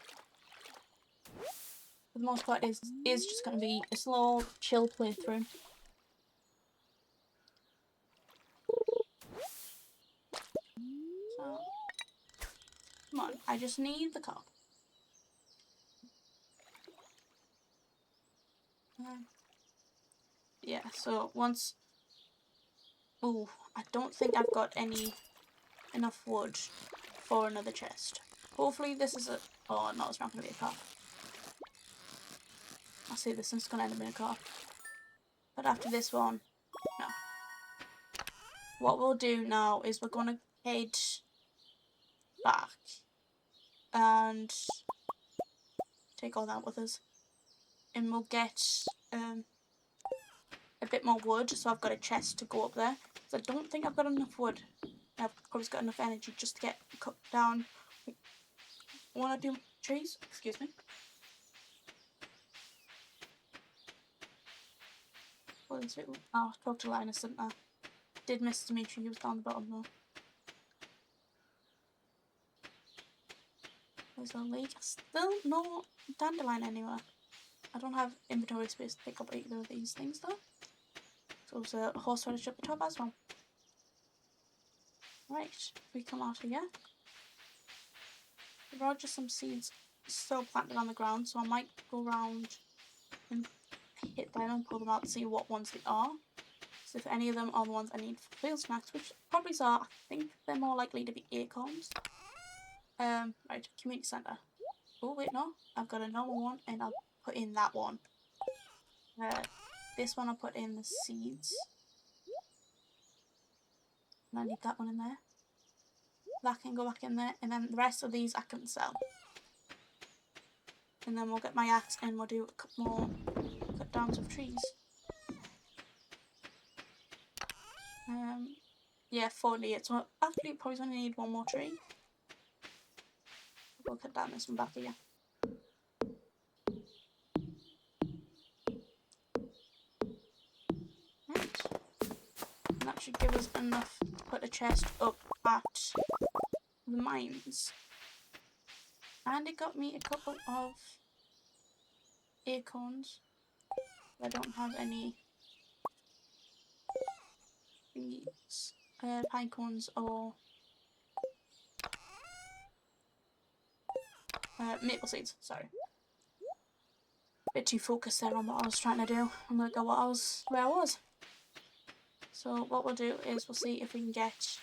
For the most part, it is just going to be a slow, chill playthrough. So... Come on, I just need the carp. Yeah, so once... Ooh, I don't think I've got enough wood for another chest. Hopefully this is a... Oh no, it's not going to be a carp. I see this one's going to end up in a carp. But after this one, no. What we'll do now is we're going to head back and take all that with us. And we'll get a bit more wood, so I've got a chest to go up there. So I don't think I've got enough wood. I've probably got enough energy just to get cut down one or two trees. Excuse me. What is it? Oh, I talked to Linus, didn't I? Did miss Dimitri, he was down the bottom though. There's a lake. Still no dandelion anywhere. I don't have inventory space to pick up either of these things though. So there's a horseradish at the top as well. Right, we come out here. There are just some seeds still planted on the ground, so I might go around and hit them and pull them out to see what ones they are. So if any of them are the ones I need for field snacks, which probably are, I think they're more likely to be acorns. Right, community centre. Oh wait, no, I've got a normal one, and I'll put in that one. This one I'll put in the seeds. And I need that one in there. That can go back in there, and then the rest of these I can sell. And then we'll get my axe and we'll do a couple more cut downs of trees. Yeah, 48. So actually probably only need one more tree. We'll cut down this one back here. Right. And that should give us enough to put a chest up at the mines. And it got me a couple of acorns. I don't have any thingies, pine cones or maple seeds, sorry. Bit too focused there on what I was trying to do. I'm gonna go where I was. So what we'll do is we'll see if we can get...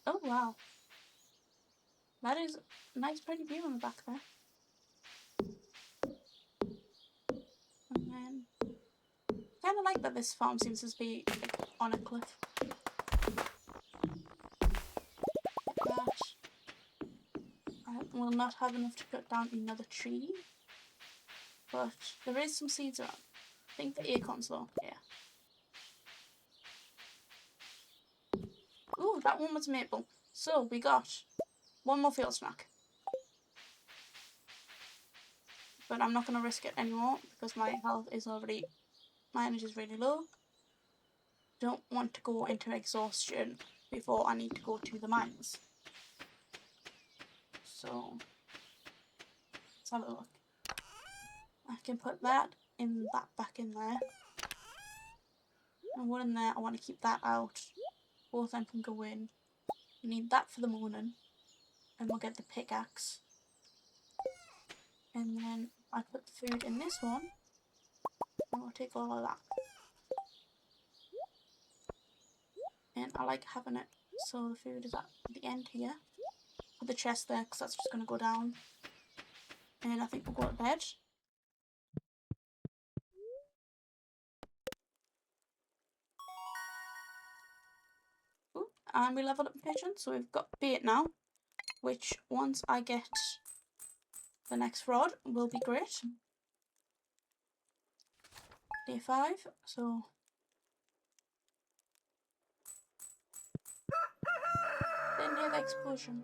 Oh wow. That is a nice pretty view on the back there. And then kinda like that this farm seems to be like, on a cliff. Like that. I will not have enough to cut down another tree. But there is some seeds around. I think the acorns though, yeah. Ooh, that one was maple. So we got one more field snack. But I'm not going to risk it anymore because my health is already, my energy is really low. Don't want to go into exhaustion before I need to go to the mines. So let's have a look. I can put that back in there. And one in there, I want to keep that out. Both of them can go in. We need that for the morning. And we'll get the pickaxe. And then I put the food in this one. And we'll take all of that. And I like having it so the food is at the end here. Put the chest there because that's just going to go down. And I think we'll go to bed. Ooh, and we leveled up patience, so we've got bait now. Which once I get the next rod will be great. Day 5, so didn't hear the explosion.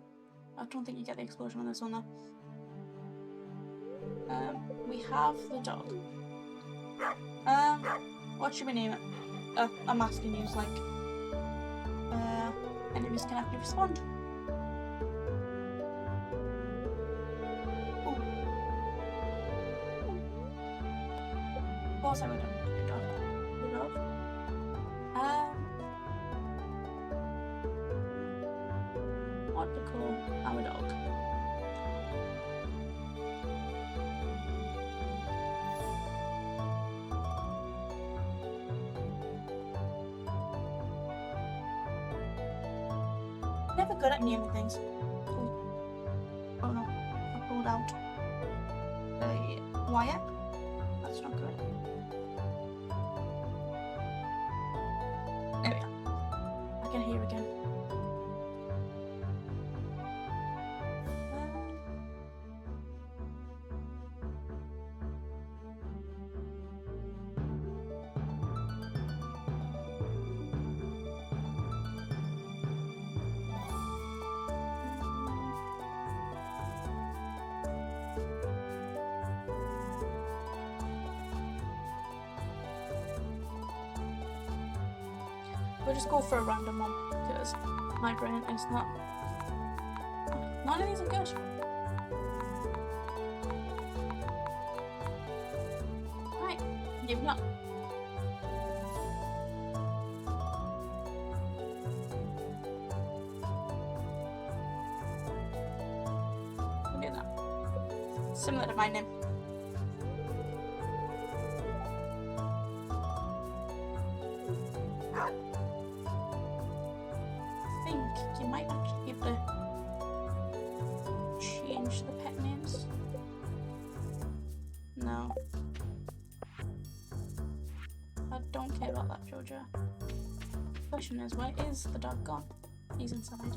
I don't think you get the explosion on this one though. We have the dog. What should we name it? I'm asking you, like, enemies can actually respond. Ooh. Of course I would have the dog. The dog. What to call our dog? Never good at naming things. Ooh. Oh no, I pulled out the wire. That's not good. There we go. I can hear again. We'll just go for a random one because my brain is not. None of these are good. You've not. Look at that. Similar to my name. I think you might actually be able to change the pet names. No. I don't care about that, Georgia. The question is, where is the dog gone? He's inside.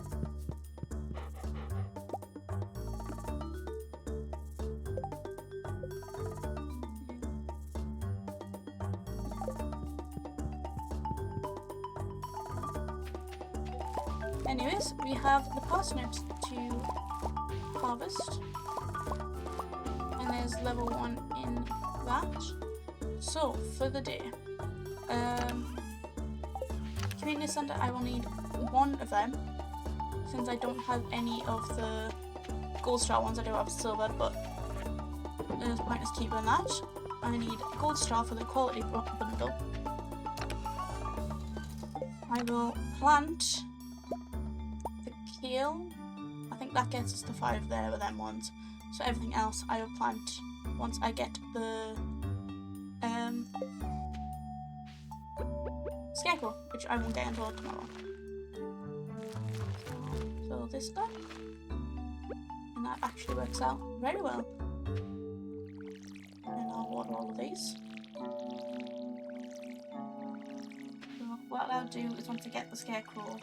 Anyways, we have the parsnips to harvest. And there's level 1 in that. So, for the day. Community Centre, I will need 1 of them. Since I don't have any of the gold star ones, I do have silver, but there's pointless keeping that. I need gold star for the quality bundle. I will plant the kale. I think that gets us to 5 there with them ones. So everything else I will plant once I get the scarecrow, which I won't get until tomorrow. So fill this up, and that actually works out very well. And I'll water all of these. So what I'll do is once I get the scarecrow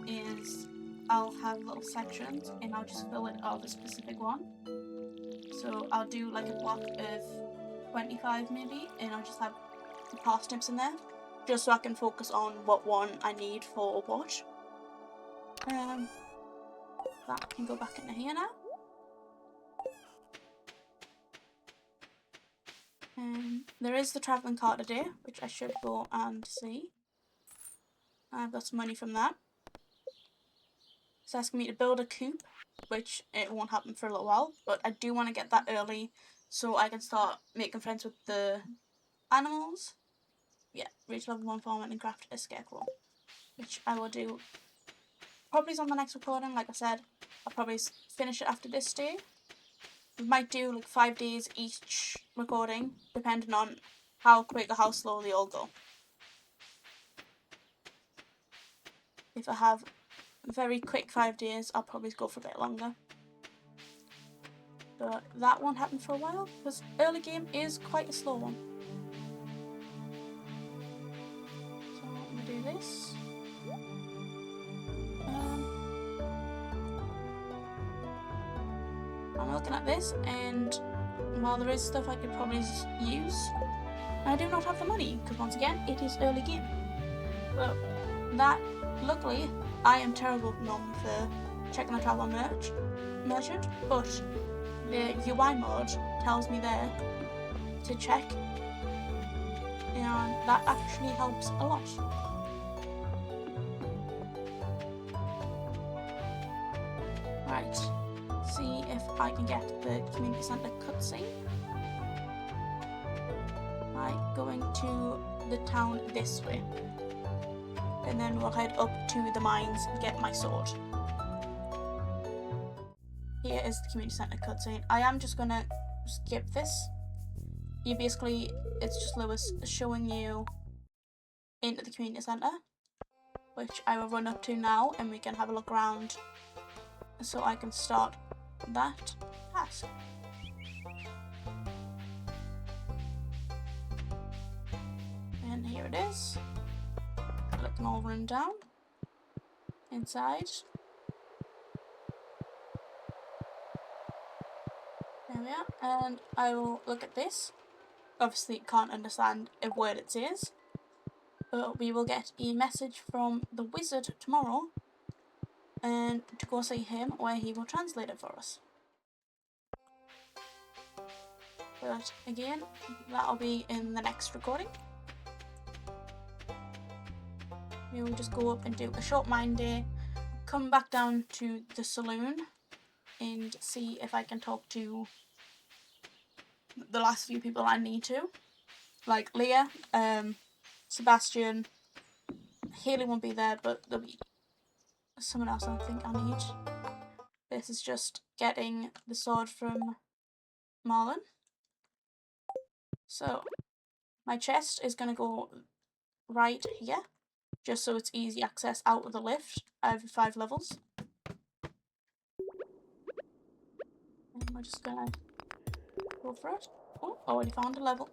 is I'll have little sections and I'll just fill it out of a specific one. So I'll do like a block of 25 maybe, and I'll just have the parsnips in there, just so I can focus on what one I need for what. That can go back into here now. There is the travelling cart today, which I should go and see. I've got some money from that. It's asking me to build a coop, which it won't happen for a little while, but I do want to get that early so I can start making friends with the animals. Yeah, reach level 1 farming and craft a scarecrow, which I will do probably on the next recording. Like I said, I'll probably finish it after this day. We might do like 5 days each recording, depending on how quick or how slow they all go. If I have very quick 5 days, I'll probably go for a bit longer. But that won't happen for a while, because early game is quite a slow one. So I'm going to do this. I'm looking at this, and while there is stuff I could probably use, I do not have the money, because once again, it is early game. But that, luckily, I am terrible at the moment for checking the travel merchant, but the UI mode tells me there to check, and that actually helps a lot. Right, see if I can get the community centre cutscene by going to the town this way, and then we'll head up to the mines and get my sword. Here is the community centre cutscene. I am just gonna skip this. It's just Lewis showing you into the community centre, which I will run up to now, and we can have a look around so I can start that task. And here it is. Let them all run down inside. There we are, and I will look at this. Obviously can't understand a word it says, but we will get a message from the wizard tomorrow and to go see him, where he will translate it for us. But again, that'll be in the next recording. We will just go up and do a short mine day, come back down to the saloon and see if I can talk to the last few people I need to. like Leah, Sebastian, Haley won't be there, but there'll be someone else I think I need. This is just getting the sword from Marlon. So my chest is going to go right here, just so it's easy access out of the lift every 5 levels. And we're just going to go for it. Oh, already found a level.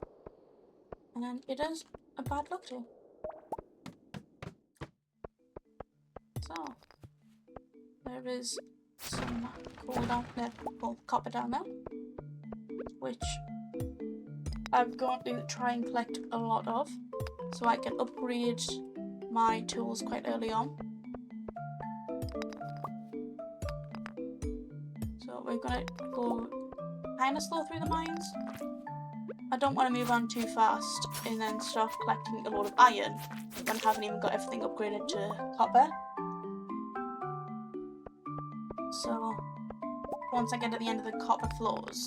And it is a bad luck too. So there is some coal down there, copper down there, which I'm going to try and collect a lot of, so I can upgrade my tools quite early on. So we're gonna go kind of slow through the mines. I don't want to move on too fast and then start collecting a load of iron when I haven't even got everything upgraded to copper. So once I get to the end of the copper floors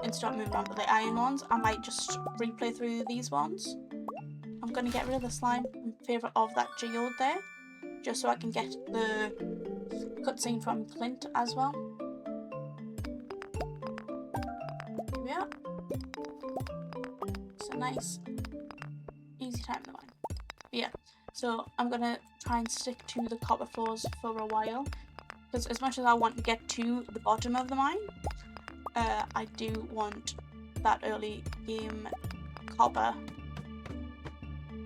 and start moving on to the iron ones, I might just replay through these ones. I'm going to get rid of the slime in favour of that geode there, just so I can get the cutscene from Clint as well. Here we are. It's a nice, easy time in the mine. But yeah, so I'm going to try and stick to the copper floors for a while, because as much as I want to get to the bottom of the mine, I do want that early game copper.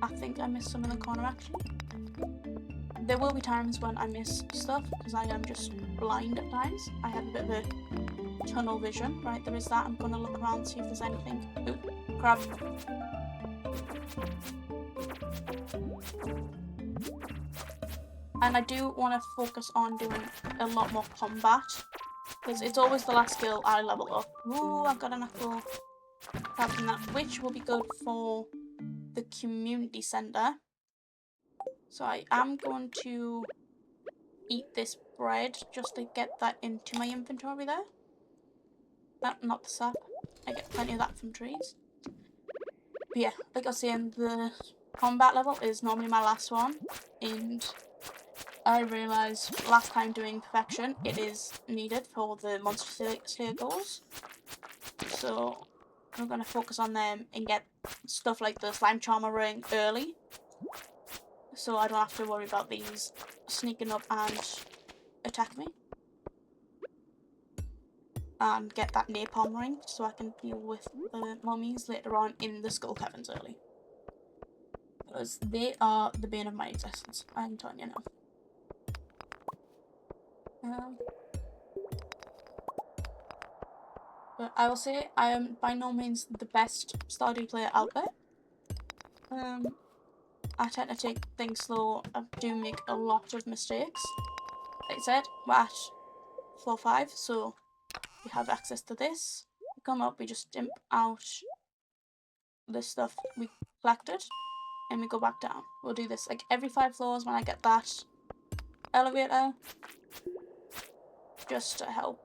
I think I missed some in the corner actually. There will be times when I miss stuff because I am just blind at times. I have a bit of a tunnel vision. Right, there is that. I'm going to look around, see if there's anything. Ooh, crab. And I do want to focus on doing a lot more combat, because it's always the last skill I level up. Ooh, I've got an apple crab from that, which will be good for the community centre. So I am going to eat this bread just to get that into my inventory there. Not the sap. I get plenty of that from trees. But yeah, like I was saying, the combat level is normally my last one, and I realised last time doing perfection, it is needed for the monster slayer goals. So I'm going to focus on them and get stuff like the slime charmer ring early, so I don't have to worry about these sneaking up and attack me. And get that napalm ring so I can deal with the mummies later on in the skull caverns early. Because they are the bane of my existence, I'm telling you now. But I will say I am by no means the best Stardew player out there. I tend to take things slow. I do make a lot of mistakes. Like I said, we're at floor 5, so we have access to this. We come up, we just dimp out the stuff we collected, and we go back down. We'll do this like every 5 floors when I get that elevator, just to help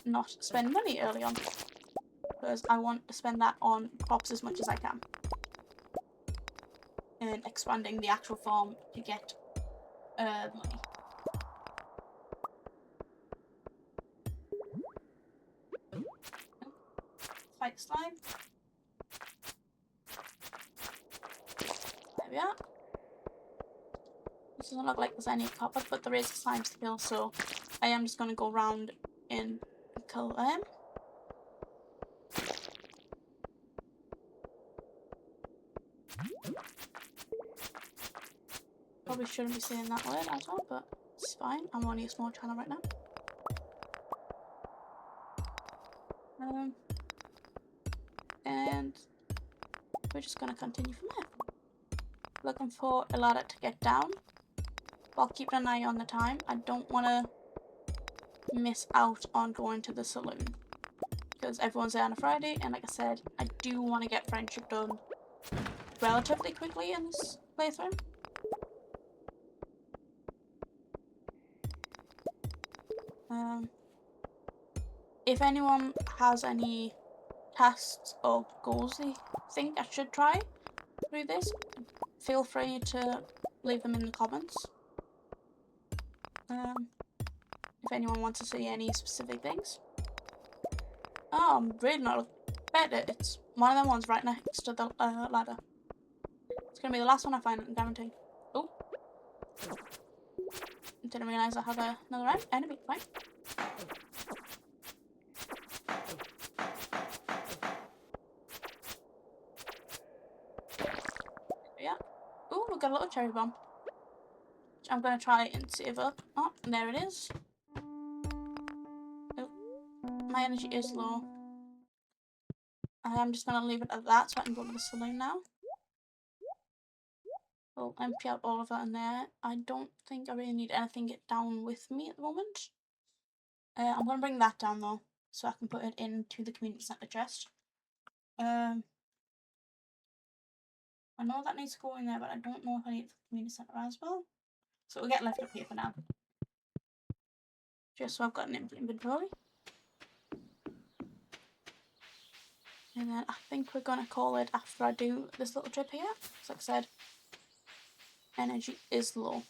not spend money early on, because I want to spend that on crops as much as I can, and expanding the actual farm to get money. Fight slime. There we are. This doesn't look like there's any copper, but there is slime to kill, so I am just going to go around and kill them. Probably shouldn't be saying that word at all, but it's fine. I'm only a small channel right now. And we're just going to continue from there. Looking for a ladder to get down, while keeping an eye on the time. I don't want to miss out on going to the saloon, because everyone's there on a Friday, and like I said, I do want to get friendship done relatively quickly in this playthrough. If anyone has any tasks or goals they think I should try through this, feel free to leave them in the comments. If anyone wants to see any specific things. Oh, I'm really not better. It's one of them ones right next to the ladder. It's gonna be the last one I find, I guarantee. Oh. Didn't realise I had another enemy. Right. Yeah. Oh, we've got a little cherry bomb. Which I'm gonna try and save up. Oh, there it is. Oh, my energy is low. I'm just gonna leave it at that so I can go to the saloon now. I'll empty out all of that in there. I don't think I really need anything down with me at the moment. I'm going to bring that down though, so I can put it into the community centre chest. I know that needs to go in there, but I don't know if I need the community centre as well. So we'll get left up here for now. Just so I've got an empty inventory. And then I think we're going to call it after I do this little trip here. Like I said, energy is low.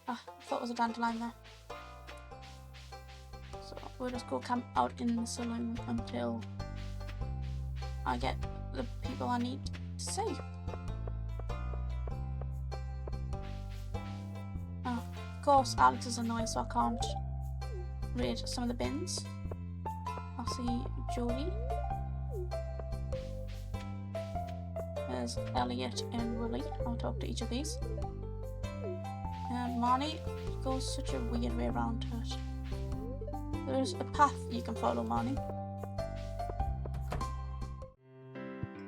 Ah, I thought it was a dandelion there. So we'll just go camp out in the saloon until I get the people I need to see. Oh, of course, Alex is annoying, so I can't raid some of the bins. I'll see Jodie. There's Elliot and Willie. I'll talk to each of these. And Marnie goes such a weird way around it. There's a path you can follow, Marnie.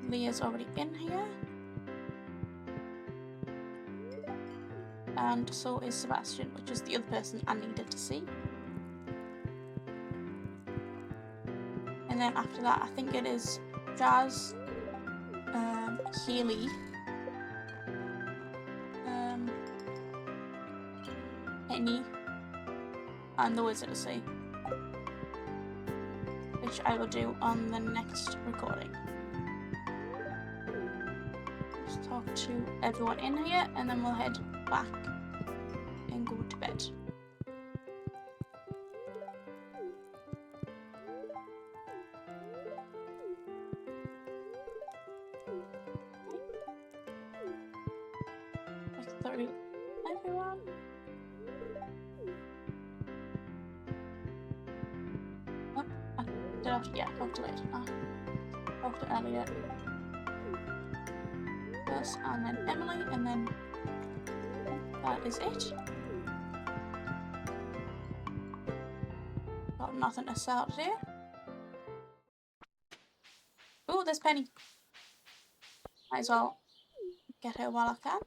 Leah's already in here. And so is Sebastian, which is the other person I needed to see. And then after that, I think it is Jazz, Healy, Penny, and the Wizard to see, which I will do on the next recording. Just talk to everyone in here, and then we'll head back and go to bed. Through everyone. Oh, I did have to, yeah, talk to it. Talk to Elliot. Yes, and then Emily, and then that is it. Got nothing to sell today. Oh, there's Penny. Might as well get her while I can.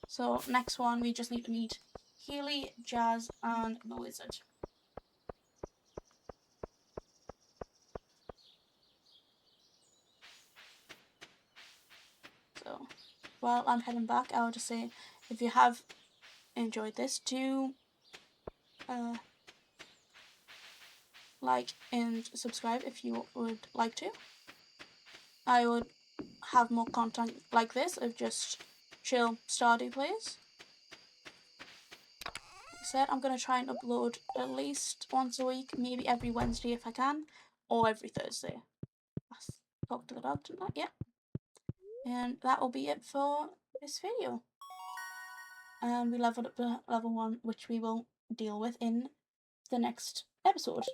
So next one, we just need to meet Healy, Jazz, and the Wizard. So while I'm heading back, I would just say, if you have enjoyed this, do like and subscribe if you would like to. I would have more content like this of just chill Stardew plays. Like I said, I'm going to try and upload at least once a week, maybe every Wednesday if I can, or every Thursday. I talked to the dog, didn't I? Yeah. And that will be it for this video. And we leveled up to level 1, which we will deal with in the next episode.